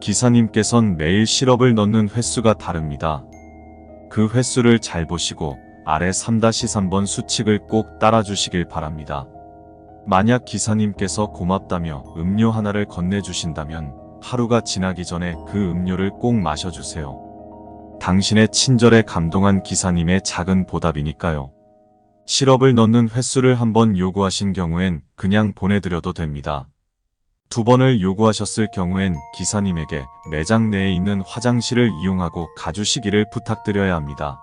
기사님께선 매일 시럽을 넣는 횟수가 다릅니다. 그 횟수를 잘 보시고 아래 3-3번 수칙을 꼭 따라 주시길 바랍니다. 만약 기사님께서 고맙다며 음료 하나를 건네주신다면 하루가 지나기 전에 그 음료를 꼭 마셔주세요. 당신의 친절에 감동한 기사님의 작은 보답이니까요. 시럽을 넣는 횟수를 한번 요구하신 경우엔 그냥 보내드려도 됩니다. 2번을 요구하셨을 경우엔 기사님에게 매장 내에 있는 화장실을 이용하고 가주시기를 부탁드려야 합니다.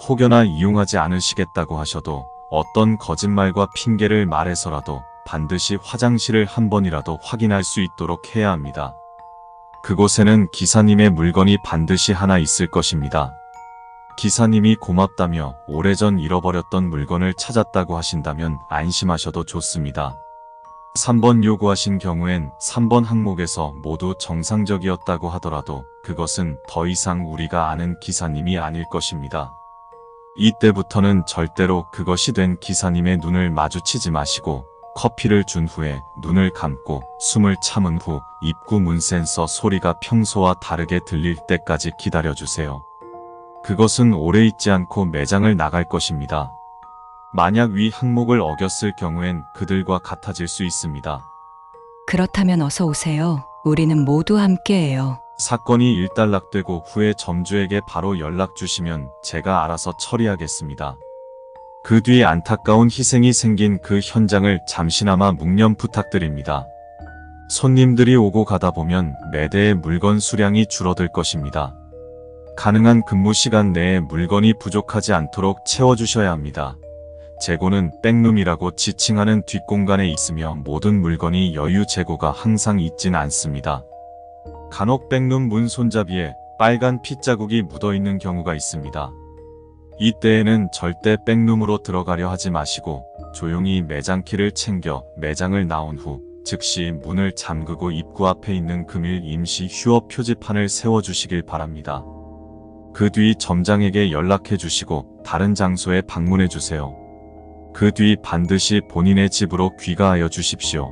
혹여나 이용하지 않으시겠다고 하셔도 어떤 거짓말과 핑계를 말해서라도 반드시 화장실을 한 번이라도 확인할 수 있도록 해야 합니다. 그곳에는 기사님의 물건이 반드시 하나 있을 것입니다. 기사님이 고맙다며 오래전 잃어버렸던 물건을 찾았다고 하신다면 안심하셔도 좋습니다. 3번 요구하신 경우엔 3번 항목에서 모두 정상적이었다고 하더라도 그것은 더 이상 우리가 아는 기사님이 아닐 것입니다. 이때부터는 절대로 그것이 된 기사님의 눈을 마주치지 마시고 커피를 준 후에 눈을 감고 숨을 참은 후 입구 문 센서 소리가 평소와 다르게 들릴 때까지 기다려주세요. 그것은 오래 있지 않고 매장을 나갈 것입니다. 만약 위 항목을 어겼을 경우엔 그들과 같아질 수 있습니다. 그렇다면 어서 오세요. 우리는 모두 함께해요. 사건이 일단락되고 후에 점주에게 바로 연락 주시면 제가 알아서 처리하겠습니다. 그 뒤 안타까운 희생이 생긴 그 현장을 잠시나마 묵념 부탁드립니다. 손님들이 오고 가다 보면 매대의 물건 수량이 줄어들 것입니다. 가능한 근무 시간 내에 물건이 부족하지 않도록 채워주셔야 합니다. 재고는 백룸이라고 지칭하는 뒷공간에 있으며 모든 물건이 여유 재고가 항상 있진 않습니다. 간혹 백룸 문 손잡이에 빨간 핏자국이 묻어있는 경우가 있습니다. 이때에는 절대 백룸으로 들어가려 하지 마시고 조용히 매장 키를 챙겨 매장을 나온 후 즉시 문을 잠그고 입구 앞에 있는 금일 임시 휴업 표지판을 세워주시길 바랍니다. 그 뒤 점장에게 연락해 주시고 다른 장소에 방문해 주세요. 그 뒤 반드시 본인의 집으로 귀가하여 주십시오.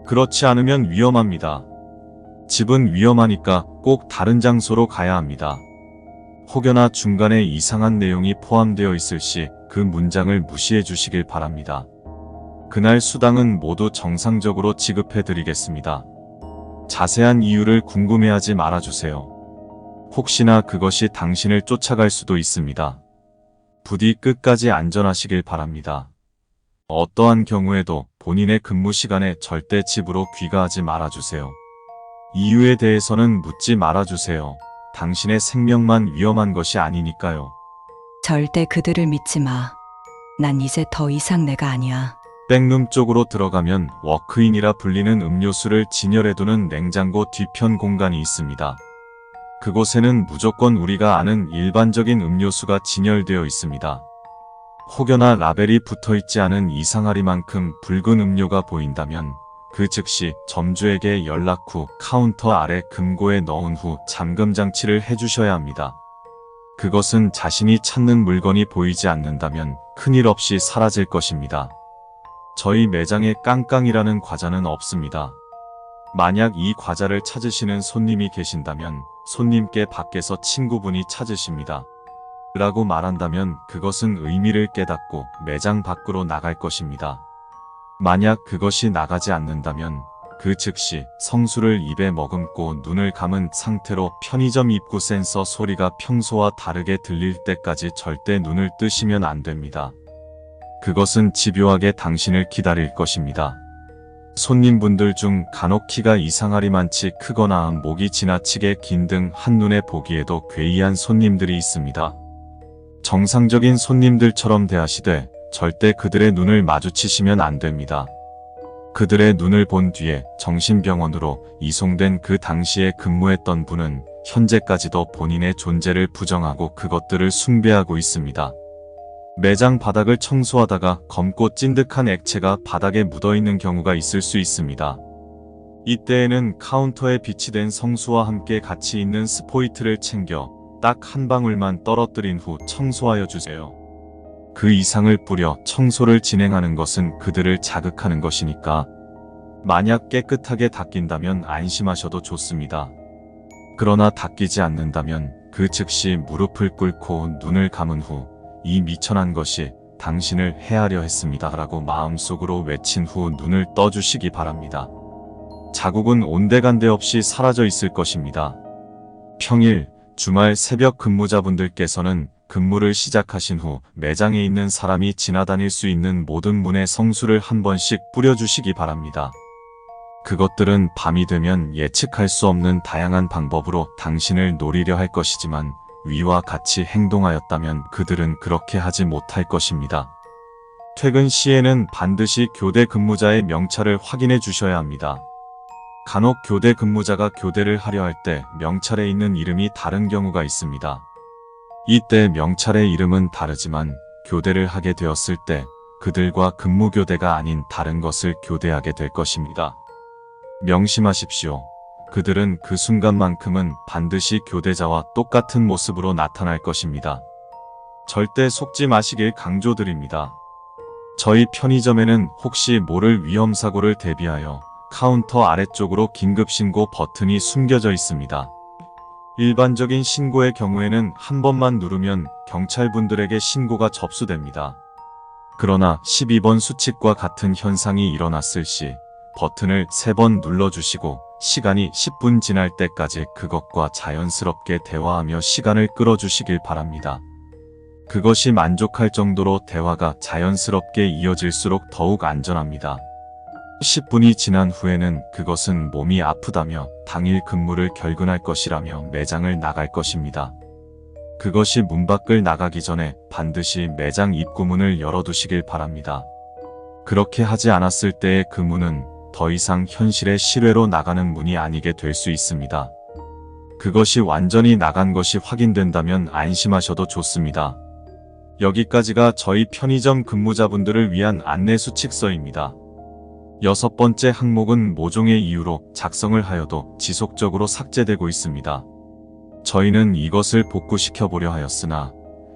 그렇지 않으면 위험합니다. 집은 위험하니까 꼭 다른 장소로 가야 합니다. 혹여나 중간에 이상한 내용이 포함되어 있을 시 그 문장을 무시해 주시길 바랍니다. 그날 수당은 모두 정상적으로 지급해 드리겠습니다. 자세한 이유를 궁금해하지 말아주세요. 혹시나 그것이 당신을 쫓아갈 수도 있습니다. 부디 끝까지 안전하시길 바랍니다. 어떠한 경우에도 본인의 근무 시간에 절대 집으로 귀가하지 말아주세요. 이유에 대해서는 묻지 말아주세요. 당신의 생명만 위험한 것이 아니니까요. 절대 그들을 믿지 마. 난 이제 더 이상 내가 아니야. 백룸 쪽으로 들어가면 워크인이라 불리는 음료수를 진열해두는 냉장고 뒤편 공간이 있습니다. 그곳에는 무조건 우리가 아는 일반적인 음료수가 진열되어 있습니다. 혹여나 라벨이 붙어있지 않은 이상하리만큼 붉은 음료가 보인다면 그 즉시 점주에게 연락 후 카운터 아래 금고에 넣은 후 잠금 장치를 해주셔야 합니다. 그것은 자신이 찾는 물건이 보이지 않는다면 큰일 없이 사라질 것입니다. 저희 매장에 깡깡이라는 과자는 없습니다. 만약 이 과자를 찾으시는 손님이 계신다면 손님께 밖에서 친구분이 찾으십니다. 라고 말한다면 그것은 의미를 깨닫고 매장 밖으로 나갈 것입니다. 만약 그것이 나가지 않는다면 그 즉시 성수를 입에 머금고 눈을 감은 상태로 편의점 입구 센서 소리가 평소와 다르게 들릴 때까지 절대 눈을 뜨시면 안 됩니다. 그것은 집요하게 당신을 기다릴 것입니다. 손님분들 중 간혹 키가 이상하리만치 크거나 목이 지나치게 긴 등 한눈에 보기에도 괴이한 손님들이 있습니다. 정상적인 손님들처럼 대하시되 절대 그들의 눈을 마주치시면 안 됩니다. 그들의 눈을 본 뒤에 정신병원으로 이송된 그 당시에 근무했던 분은 현재까지도 본인의 존재를 부정하고 그것들을 숭배하고 있습니다. 매장 바닥을 청소하다가 검고 찐득한 액체가 바닥에 묻어있는 경우가 있을 수 있습니다. 이때에는 카운터에 비치된 성수와 함께 같이 있는 스포이트를 챙겨 딱 한 방울만 떨어뜨린 후 청소하여 주세요. 그 이상을 뿌려 청소를 진행하는 것은 그들을 자극하는 것이니까 만약 깨끗하게 닦인다면 안심하셔도 좋습니다. 그러나 닦이지 않는다면 그 즉시 무릎을 꿇고 눈을 감은 후 이 미천한 것이 당신을 해하려 했습니다 라고 마음속으로 외친 후 눈을 떠주시기 바랍니다. 자국은 온데간데 없이 사라져 있을 것입니다. 평일, 주말 새벽 근무자분들께서는 근무를 시작하신 후 매장에 있는 사람이 지나다닐 수 있는 모든 문에 성수를 한 번씩 뿌려주시기 바랍니다. 그것들은 밤이 되면 예측할 수 없는 다양한 방법으로 당신을 노리려 할 것이지만 위와 같이 행동하였다면 그들은 그렇게 하지 못할 것입니다. 퇴근 시에는 반드시 교대 근무자의 명찰을 확인해 주셔야 합니다. 간혹 교대 근무자가 교대를 하려 할 때 명찰에 있는 이름이 다른 경우가 있습니다. 이때 명찰의 이름은 다르지만 교대를 하게 되었을 때 그들과 근무교대가 아닌 다른 것을 교대하게 될 것입니다. 명심하십시오. 그들은 그 순간만큼은 반드시 교대자와 똑같은 모습으로 나타날 것입니다. 절대 속지 마시길 강조드립니다. 저희 편의점에는 혹시 모를 위험사고를 대비하여 카운터 아래쪽으로 긴급신고 버튼이 숨겨져 있습니다. 일반적인 신고의 경우에는 한 번만 누르면 경찰분들에게 신고가 접수됩니다. 그러나 12번 수칙과 같은 현상이 일어났을 시 버튼을 3번 눌러주시고 시간이 10분 지날 때까지 그것과 자연스럽게 대화하며 시간을 끌어주시길 바랍니다. 그것이 만족할 정도로 대화가 자연스럽게 이어질수록 더욱 안전합니다. 10분이 지난 후에는 그것은 몸이 아프다며 당일 근무를 결근할 것이라며 매장을 나갈 것입니다. 그것이 문 밖을 나가기 전에 반드시 매장 입구문을 열어두시길 바랍니다. 그렇게 하지 않았을 때의 그 문은 더 이상 현실의 실외로 나가는 문이 아니게 될 수 있습니다. 그것이 완전히 나간 것이 확인된다면 안심하셔도 좋습니다. 여기까지가 저희 편의점 근무자분들을 위한 안내 수칙서입니다. 6번째 항목은 모종의 이유로 작성을 하여도 지속적으로 삭제되고 있습니다. 저희는 이것을 복구시켜 보려 하였으나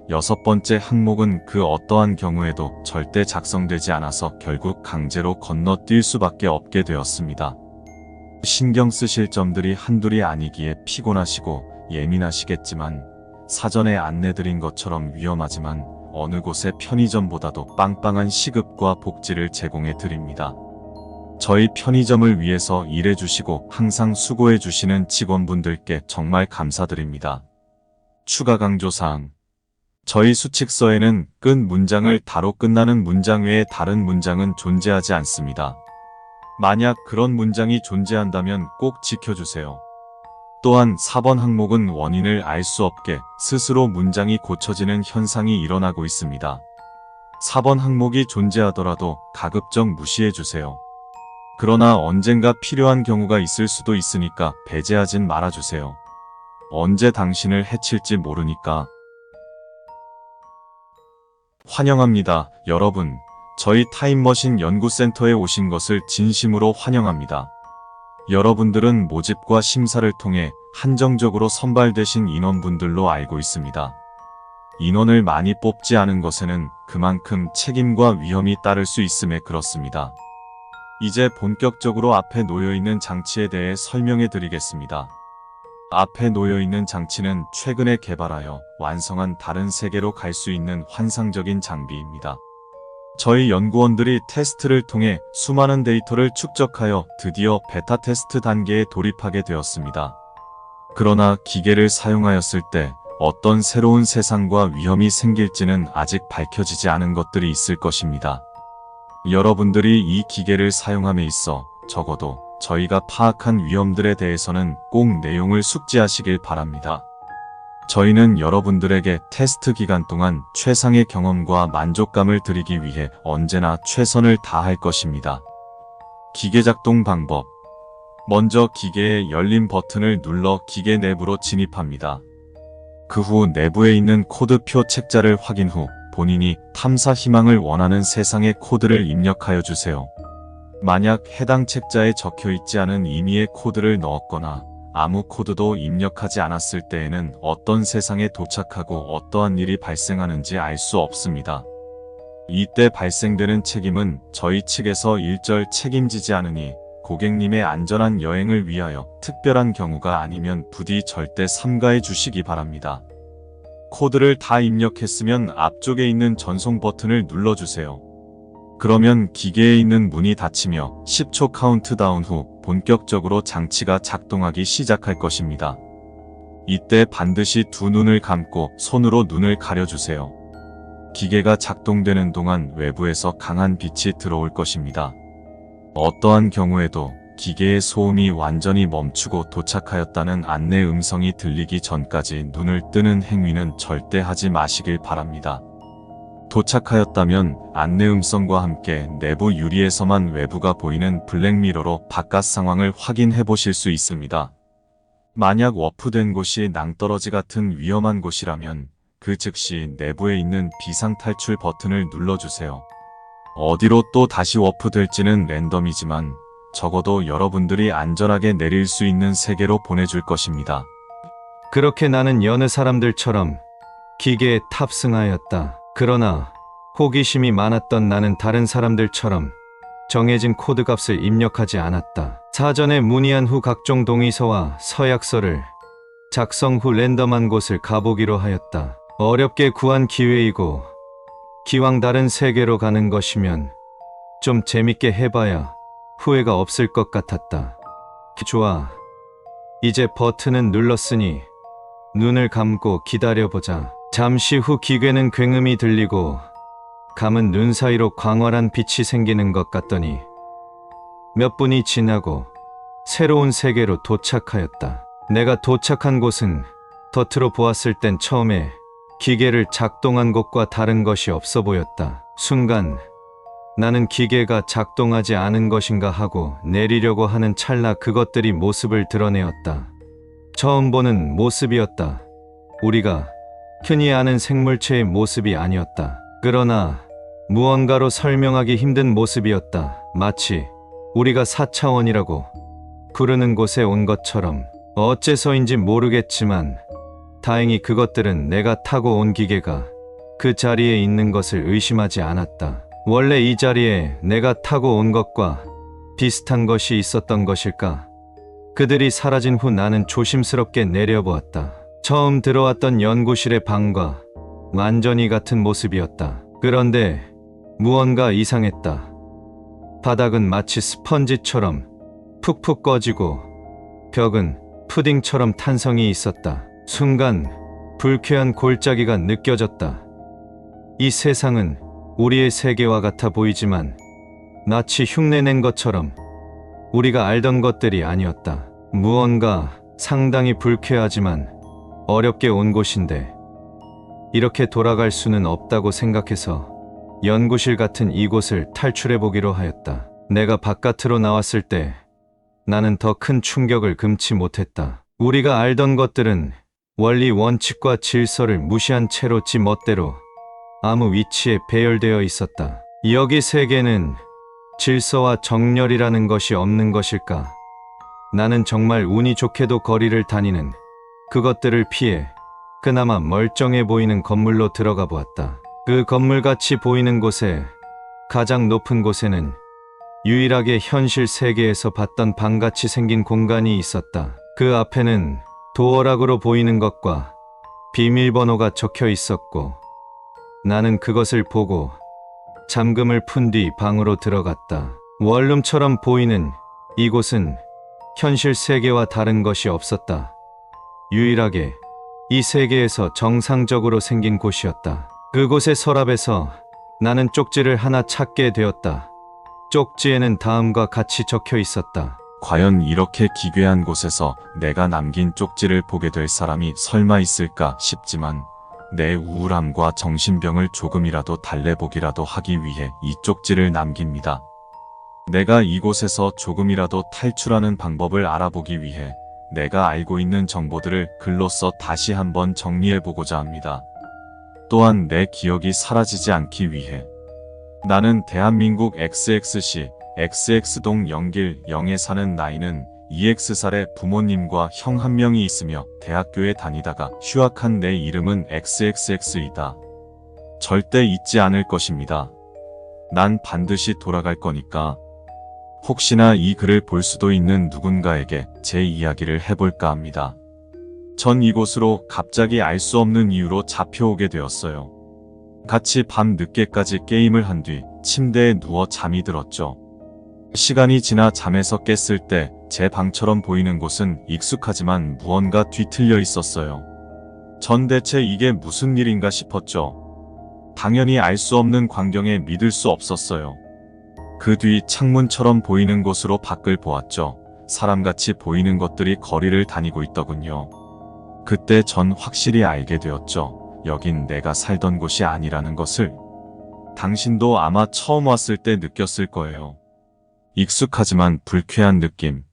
6번째 항목은 그 어떠한 경우에도 절대 작성되지 않아서 결국 강제로 건너뛸 수밖에 없게 되었습니다. 신경 쓰실 점들이 한둘이 아니기에 피곤하시고 예민하시겠지만 사전에 안내드린 것처럼 위험하지만 어느 곳의 편의점보다도 빵빵한 시급과 복지를 제공해 드립니다. 저희 편의점을 위해서 일해주시고 항상 수고해주시는 직원분들께 정말 감사드립니다. 추가 강조사항. 저희 수칙서에는 끝 문장을 다로 끝나는 문장 외에 다른 문장은 존재하지 않습니다. 만약 그런 문장이 존재한다면 꼭 지켜주세요. 또한 4번 항목은 원인을 알 수 없게 스스로 문장이 고쳐지는 현상이 일어나고 있습니다. 4번 항목이 존재하더라도 가급적 무시해주세요. 그러나 언젠가 필요한 경우가 있을 수도 있으니까 배제하진 말아주세요. 언제 당신을 해칠지 모르니까. 환영합니다, 여러분. 저희 타임머신 연구센터에 오신 것을 진심으로 환영합니다. 여러분들은 모집과 심사를 통해 한정적으로 선발되신 인원분들로 알고 있습니다. 인원을 많이 뽑지 않은 것에는 그만큼 책임과 위험이 따를 수 있음에 그렇습니다. 이제 본격적으로 앞에 놓여있는 장치에 대해 설명해 드리겠습니다. 앞에 놓여있는 장치는 최근에 개발하여 완성한 다른 세계로 갈 수 있는 환상적인 장비입니다. 저희 연구원들이 테스트를 통해 수많은 데이터를 축적하여 드디어 베타 테스트 단계에 돌입하게 되었습니다. 그러나 기계를 사용하였을 때 어떤 새로운 세상과 위험이 생길지는 아직 밝혀지지 않은 것들이 있을 것입니다. 여러분들이 이 기계를 사용함에 있어 적어도 저희가 파악한 위험들에 대해서는 꼭 내용을 숙지하시길 바랍니다. 저희는 여러분들에게 테스트 기간 동안 최상의 경험과 만족감을 드리기 위해 언제나 최선을 다할 것입니다. 기계 작동 방법. 먼저 기계의 열린 버튼을 눌러 기계 내부로 진입합니다. 그 후 내부에 있는 코드표 책자를 확인 후 본인이 탐사 희망을 원하는 세상의 코드를 입력하여 주세요. 만약 해당 책자에 적혀 있지 않은 임의의 코드를 넣었거나 아무 코드도 입력하지 않았을 때에는 어떤 세상에 도착하고 어떠한 일이 발생하는지 알 수 없습니다. 이때 발생되는 책임은 저희 측에서 일절 책임지지 않으니 고객님의 안전한 여행을 위하여 특별한 경우가 아니면 부디 절대 삼가해 주시기 바랍니다. 코드를 다 입력했으면 앞쪽에 있는 전송 버튼을 눌러주세요. 그러면 기계에 있는 문이 닫히며 10초 카운트다운 후 본격적으로 장치가 작동하기 시작할 것입니다. 이때 반드시 두 눈을 감고 손으로 눈을 가려주세요. 기계가 작동되는 동안 외부에서 강한 빛이 들어올 것입니다. 어떠한 경우에도 기계의 소음이 완전히 멈추고 도착하였다는 안내 음성이 들리기 전까지 눈을 뜨는 행위는 절대 하지 마시길 바랍니다. 도착하였다면 안내 음성과 함께 내부 유리에서만 외부가 보이는 블랙미러로 바깥 상황을 확인해 보실 수 있습니다. 만약 워프된 곳이 낭떠러지 같은 위험한 곳이라면 그 즉시 내부에 있는 비상탈출 버튼을 눌러주세요. 어디로 또 다시 워프될지는 랜덤이지만 적어도 여러분들이 안전하게 내릴 수 있는 세계로 보내줄 것입니다. 그렇게 나는 여느 사람들처럼 기계에 탑승하였다. 그러나 호기심이 많았던 나는 다른 사람들처럼 정해진 코드 값을 입력하지 않았다. 사전에 문의한 후 각종 동의서와 서약서를 작성 후 랜덤한 곳을 가보기로 하였다. 어렵게 구한 기회이고 기왕 다른 세계로 가는 것이면 좀 재밌게 해봐야 후회가 없을 것 같았다. 좋아. 이제 버튼은 눌렀으니 눈을 감고 기다려보자. 잠시 후 기계는 굉음이 들리고 감은 눈 사이로 광활한 빛이 생기는 것 같더니 몇 분이 지나고 새로운 세계로 도착하였다. 내가 도착한 곳은 겉으로 보았을 땐 처음에 기계를 작동한 곳과 다른 것이 없어 보였다. 순간 나는 기계가 작동하지 않은 것인가 하고 내리려고 하는 찰나 그것들이 모습을 드러내었다. 처음 보는 모습이었다. 우리가 흔히 아는 생물체의 모습이 아니었다. 그러나 무언가로 설명하기 힘든 모습이었다. 마치 우리가 4차원이라고 부르는 곳에 온 것처럼. 어째서인지 모르겠지만 다행히 그것들은 내가 타고 온 기계가 그 자리에 있는 것을 의심하지 않았다. 원래 이 자리에 내가 타고 온 것과 비슷한 것이 있었던 것일까? 그들이 사라진 후 나는 조심스럽게 내려보았다. 처음 들어왔던 연구실의 방과 완전히 같은 모습이었다. 그런데 무언가 이상했다. 바닥은 마치 스펀지처럼 푹푹 꺼지고 벽은 푸딩처럼 탄성이 있었다. 순간 불쾌한 골짜기가 느껴졌다. 이 세상은 우리의 세계와 같아 보이지만 마치 흉내낸 것처럼 우리가 알던 것들이 아니었다. 무언가 상당히 불쾌하지만 어렵게 온 곳인데 이렇게 돌아갈 수는 없다고 생각해서 연구실 같은 이곳을 탈출해 보기로 하였다. 내가 바깥으로 나왔을 때 나는 더 큰 충격을 금치 못했다. 우리가 알던 것들은 원리 원칙과 질서를 무시한 채로 지 멋대로 아무 위치에 배열되어 있었다. 여기 세계는 질서와 정렬이라는 것이 없는 것일까? 나는 정말 운이 좋게도 거리를 다니는 그것들을 피해 그나마 멀쩡해 보이는 건물로 들어가 보았다. 그 건물같이 보이는 곳에 가장 높은 곳에는 유일하게 현실 세계에서 봤던 방같이 생긴 공간이 있었다. 그 앞에는 도어락으로 보이는 것과 비밀번호가 적혀 있었고 나는 그것을 보고 잠금을 푼 뒤 방으로 들어갔다. 원룸처럼 보이는 이곳은 현실 세계와 다른 것이 없었다. 유일하게 이 세계에서 정상적으로 생긴 곳이었다. 그곳의 서랍에서 나는 쪽지를 하나 찾게 되었다. 쪽지에는 다음과 같이 적혀 있었다. 과연 이렇게 기괴한 곳에서 내가 남긴 쪽지를 보게 될 사람이 설마 있을까 싶지만 내 우울함과 정신병을 조금이라도 달래보기라도 하기 위해 이 쪽지를 남깁니다. 내가 이곳에서 조금이라도 탈출하는 방법을 알아보기 위해 내가 알고 있는 정보들을 글로써 다시 한번 정리해보고자 합니다. 또한 내 기억이 사라지지 않기 위해 나는 대한민국 XX시 XX동 영길 0에 사는 나이는 2X살의 부모님과 형 한 명이 있으며 대학교에 다니다가 휴학한 내 이름은 XXX이다. 절대 잊지 않을 것입니다. 난 반드시 돌아갈 거니까. 혹시나 이 글을 볼 수도 있는 누군가에게 제 이야기를 해볼까 합니다. 전 이곳으로 갑자기 알 수 없는 이유로 잡혀오게 되었어요. 같이 밤 늦게까지 게임을 한 뒤 침대에 누워 잠이 들었죠. 시간이 지나 잠에서 깼을 때 제 방처럼 보이는 곳은 익숙하지만 무언가 뒤틀려 있었어요. 전 대체 이게 무슨 일인가 싶었죠. 당연히 알 수 없는 광경에 믿을 수 없었어요. 그 뒤 창문처럼 보이는 곳으로 밖을 보았죠. 사람같이 보이는 것들이 거리를 다니고 있더군요. 그때 전 확실히 알게 되었죠. 여긴 내가 살던 곳이 아니라는 것을. 당신도 아마 처음 왔을 때 느꼈을 거예요. 익숙하지만 불쾌한 느낌.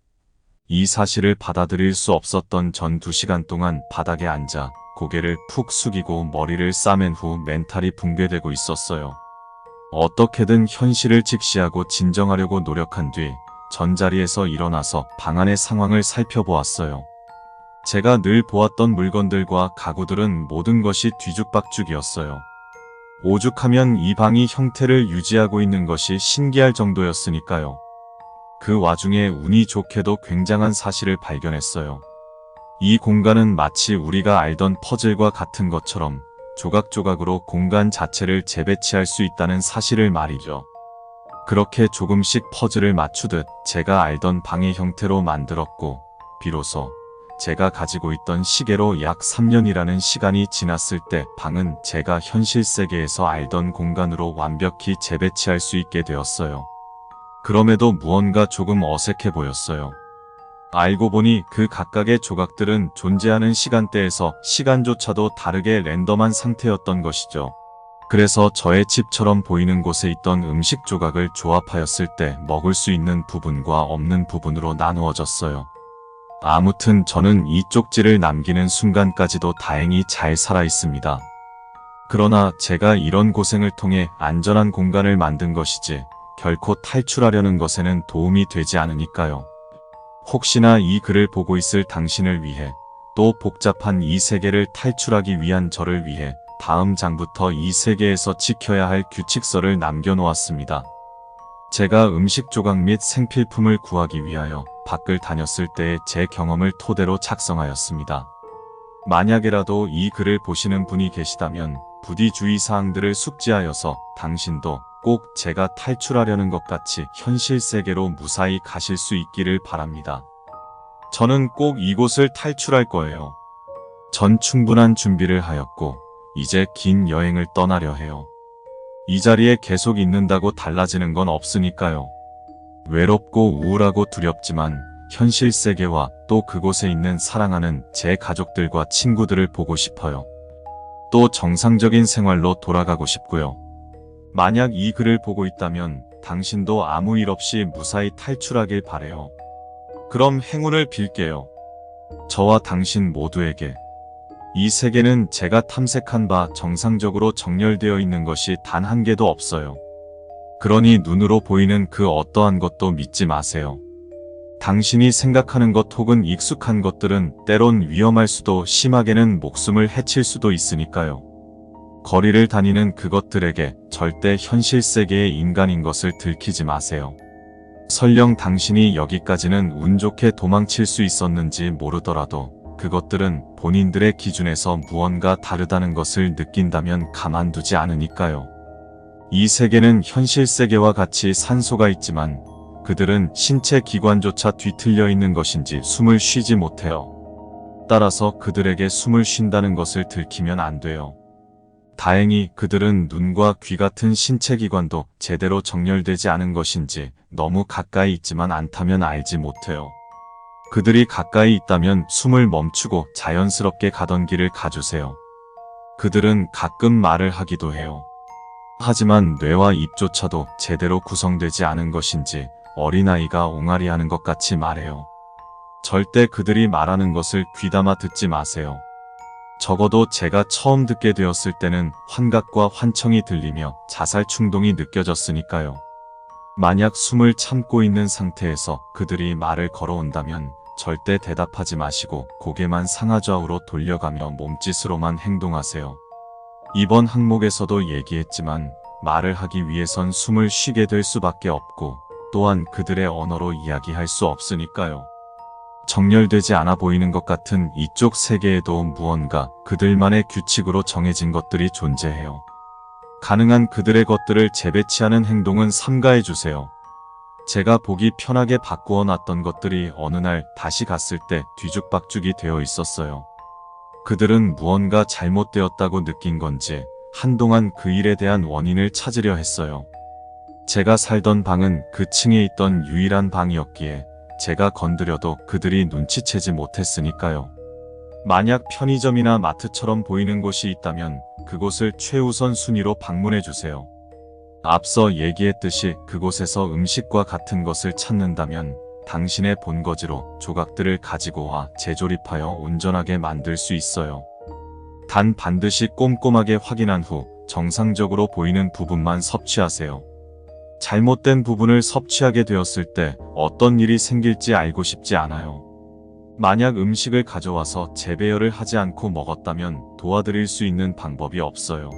이 사실을 받아들일 수 없었던 전 2시간 동안 바닥에 앉아 고개를 푹 숙이고 머리를 싸맨 후 멘탈이 붕괴되고 있었어요. 어떻게든 현실을 직시하고 진정하려고 노력한 뒤 전자리에서 일어나서 방 안의 상황을 살펴보았어요. 제가 늘 보았던 물건들과 가구들은 모든 것이 뒤죽박죽이었어요. 오죽하면 이 방이 형태를 유지하고 있는 것이 신기할 정도였으니까요. 그 와중에 운이 좋게도 굉장한 사실을 발견했어요. 이 공간은 마치 우리가 알던 퍼즐과 같은 것처럼 조각조각으로 공간 자체를 재배치할 수 있다는 사실을 말이죠. 그렇게 조금씩 퍼즐을 맞추듯 제가 알던 방의 형태로 만들었고 비로소 제가 가지고 있던 시계로 약 3년이라는 시간이 지났을 때 방은 제가 현실 세계에서 알던 공간으로 완벽히 재배치할 수 있게 되었어요. 그럼에도 무언가 조금 어색해 보였어요. 알고 보니 그 각각의 조각들은 존재하는 시간대에서 시간조차도 다르게 랜덤한 상태였던 것이죠. 그래서 저의 집처럼 보이는 곳에 있던 음식 조각을 조합하였을 때 먹을 수 있는 부분과 없는 부분으로 나누어졌어요. 아무튼 저는 이 쪽지를 남기는 순간까지도 다행히 잘 살아 있습니다. 그러나 제가 이런 고생을 통해 안전한 공간을 만든 것이지 결코 탈출하려는 것에는 도움이 되지 않으니까요. 혹시나 이 글을 보고 있을 당신을 위해 또 복잡한 이 세계를 탈출하기 위한 저를 위해 다음 장부터 이 세계에서 지켜야 할 규칙서를 남겨놓았습니다. 제가 음식 조각 및 생필품을 구하기 위하여 밖을 다녔을 때의 제 경험을 토대로 작성하였습니다. 만약에라도 이 글을 보시는 분이 계시다면 부디 주의사항들을 숙지하여서 당신도 꼭 제가 탈출하려는 것 같이 현실 세계로 무사히 가실 수 있기를 바랍니다. 저는 꼭 이곳을 탈출할 거예요. 전 충분한 준비를 하였고 이제 긴 여행을 떠나려 해요. 이 자리에 계속 있는다고 달라지는 건 없으니까요. 외롭고 우울하고 두렵지만 현실 세계와 또 그곳에 있는 사랑하는 제 가족들과 친구들을 보고 싶어요. 또 정상적인 생활로 돌아가고 싶고요. 만약 이 글을 보고 있다면 당신도 아무 일 없이 무사히 탈출하길 바래요. 그럼 행운을 빌게요. 저와 당신 모두에게. 이 세계는 제가 탐색한 바 정상적으로 정렬되어 있는 것이 단 한 개도 없어요. 그러니 눈으로 보이는 그 어떠한 것도 믿지 마세요. 당신이 생각하는 것 혹은 익숙한 것들은 때론 위험할 수도 심하게는 목숨을 해칠 수도 있으니까요. 거리를 다니는 그것들에게 절대 현실 세계의 인간인 것을 들키지 마세요. 설령 당신이 여기까지는 운 좋게 도망칠 수 있었는지 모르더라도 그것들은 본인들의 기준에서 무언가 다르다는 것을 느낀다면 가만두지 않으니까요. 이 세계는 현실 세계와 같이 산소가 있지만 그들은 신체 기관조차 뒤틀려 있는 것인지 숨을 쉬지 못해요. 따라서 그들에게 숨을 쉰다는 것을 들키면 안 돼요. 다행히 그들은 눈과 귀 같은 신체 기관도 제대로 정렬되지 않은 것인지 너무 가까이 있지만 않다면 알지 못해요. 그들이 가까이 있다면 숨을 멈추고 자연스럽게 가던 길을 가주세요. 그들은 가끔 말을 하기도 해요. 하지만 뇌와 입조차도 제대로 구성되지 않은 것인지 어린아이가 옹알이하는 것 같이 말해요. 절대 그들이 말하는 것을 귀담아 듣지 마세요. 적어도 제가 처음 듣게 되었을 때는 환각과 환청이 들리며 자살 충동이 느껴졌으니까요. 만약 숨을 참고 있는 상태에서 그들이 말을 걸어온다면 절대 대답하지 마시고 고개만 상하좌우로 돌려가며 몸짓으로만 행동하세요. 이번 항목에서도 얘기했지만 말을 하기 위해선 숨을 쉬게 될 수밖에 없고 또한 그들의 언어로 이야기할 수 없으니까요. 정렬되지 않아 보이는 것 같은 이쪽 세계에도 무언가 그들만의 규칙으로 정해진 것들이 존재해요. 가능한 그들의 것들을 재배치하는 행동은 삼가해주세요. 제가 보기 편하게 바꾸어 놨던 것들이 어느 날 다시 갔을 때 뒤죽박죽이 되어 있었어요. 그들은 무언가 잘못되었다고 느낀 건지 한동안 그 일에 대한 원인을 찾으려 했어요. 제가 살던 방은 그 층에 있던 유일한 방이었기에 제가 건드려도 그들이 눈치채지 못했으니까요. 만약 편의점이나 마트처럼 보이는 곳이 있다면 그곳을 최우선 순위로 방문해 주세요. 앞서 얘기했듯이 그곳에서 음식과 같은 것을 찾는다면 당신의 본거지로 조각들을 가지고 와 재조립하여 온전하게 만들 수 있어요. 단 반드시 꼼꼼하게 확인한 후 정상적으로 보이는 부분만 섭취하세요. 잘못된 부분을 섭취하게 되었을 때 어떤 일이 생길지 알고 싶지 않아요. 만약 음식을 가져와서 재배열을 하지 않고 먹었다면 도와드릴 수 있는 방법이 없어요.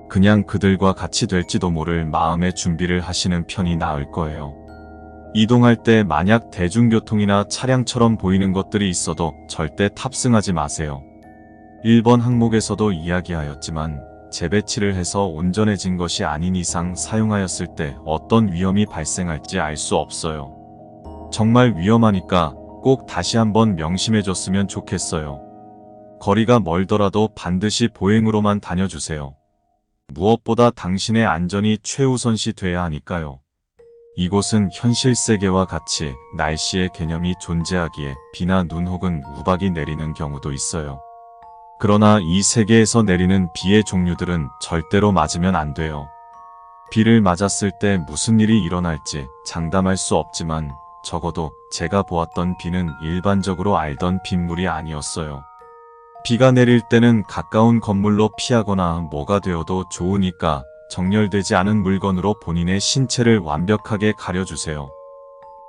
그냥 그들과 같이 될지도 모를 마음의 준비를 하시는 편이 나을 거예요. 이동할 때 만약 대중교통이나 차량처럼 보이는 것들이 있어도 절대 탑승하지 마세요. 1번 항목에서도 이야기하였지만 재배치를 해서 온전해진 것이 아닌 이상 사용하였을 때 어떤 위험이 발생할지 알 수 없어요. 정말 위험하니까 꼭 다시 한번 명심해줬으면 좋겠어요. 거리가 멀더라도 반드시 보행으로만 다녀주세요. 무엇보다 당신의 안전이 최우선시 돼야 하니까요. 이곳은 현실 세계와 같이 날씨의 개념이 존재하기에 비나 눈 혹은 우박이 내리는 경우도 있어요. 그러나 이 세계에서 내리는 비의 종류들은 절대로 맞으면 안 돼요. 비를 맞았을 때 무슨 일이 일어날지 장담할 수 없지만 적어도 제가 보았던 비는 일반적으로 알던 빗물이 아니었어요. 비가 내릴 때는 가까운 건물로 피하거나 뭐가 되어도 좋으니까 정렬되지 않은 물건으로 본인의 신체를 완벽하게 가려주세요.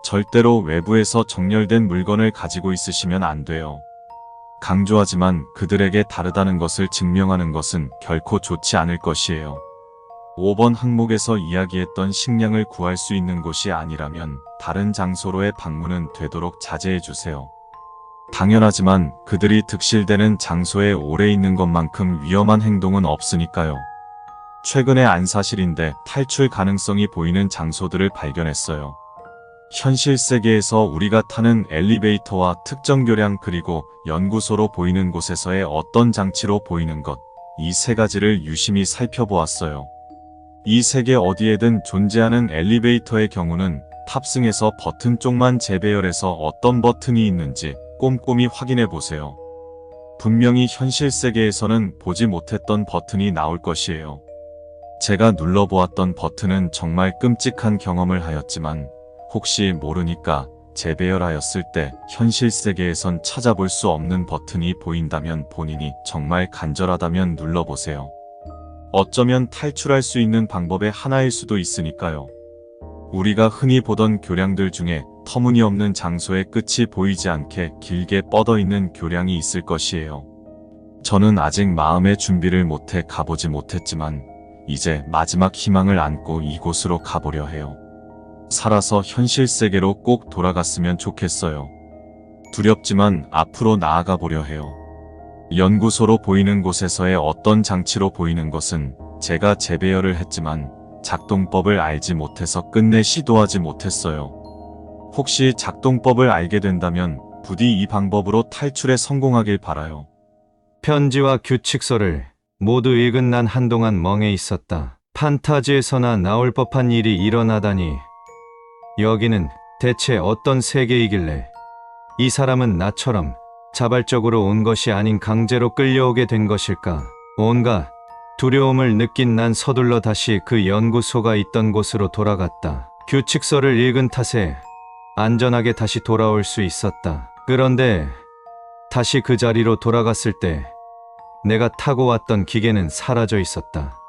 절대로 외부에서 정렬된 물건을 가지고 있으시면 안 돼요. 강조하지만 그들에게 다르다는 것을 증명하는 것은 결코 좋지 않을 것이에요. 5번 항목에서 이야기했던 식량을 구할 수 있는 곳이 아니라면 다른 장소로의 방문은 되도록 자제해 주세요. 당연하지만 그들이 득실되는 장소에 오래 있는 것만큼 위험한 행동은 없으니까요. 최근에 안 사실인데 탈출 가능성이 보이는 장소들을 발견했어요. 현실 세계에서 우리가 타는 엘리베이터와 특정 교량 그리고 연구소로 보이는 곳에서의 어떤 장치로 보이는 것, 이 세 가지를 유심히 살펴보았어요. 이 세계 어디에든 존재하는 엘리베이터의 경우는 탑승해서 버튼 쪽만 재배열해서 어떤 버튼이 있는지 꼼꼼히 확인해 보세요. 분명히 현실 세계에서는 보지 못했던 버튼이 나올 것이에요. 제가 눌러보았던 버튼은 정말 끔찍한 경험을 하였지만 혹시 모르니까 재배열하였을 때 현실 세계에선 찾아볼 수 없는 버튼이 보인다면 본인이 정말 간절하다면 눌러보세요. 어쩌면 탈출할 수 있는 방법의 하나일 수도 있으니까요. 우리가 흔히 보던 교량들 중에 터무니없는 장소의 끝이 보이지 않게 길게 뻗어 있는 교량이 있을 것이에요. 저는 아직 마음의 준비를 못해 가보지 못했지만 이제 마지막 희망을 안고 이곳으로 가보려 해요. 살아서 현실 세계로 꼭 돌아갔으면 좋겠어요. 두렵지만 앞으로 나아가 보려 해요. 연구소로 보이는 곳에서의 어떤 장치로 보이는 것은 제가 재배열을 했지만 작동법을 알지 못해서 끝내 시도하지 못했어요. 혹시 작동법을 알게 된다면 부디 이 방법으로 탈출에 성공하길 바라요. 편지와 규칙서를 모두 읽은 난 한동안 멍해 있었다. 판타지에서나 나올 법한 일이 일어나다니. 여기는 대체 어떤 세계이길래 이 사람은 나처럼 자발적으로 온 것이 아닌 강제로 끌려오게 된 것일까? 온갖 두려움을 느낀 난 서둘러 다시 그 연구소가 있던 곳으로 돌아갔다. 규칙서를 읽은 탓에 안전하게 다시 돌아올 수 있었다. 그런데 다시 그 자리로 돌아갔을 때 내가 타고 왔던 기계는 사라져 있었다.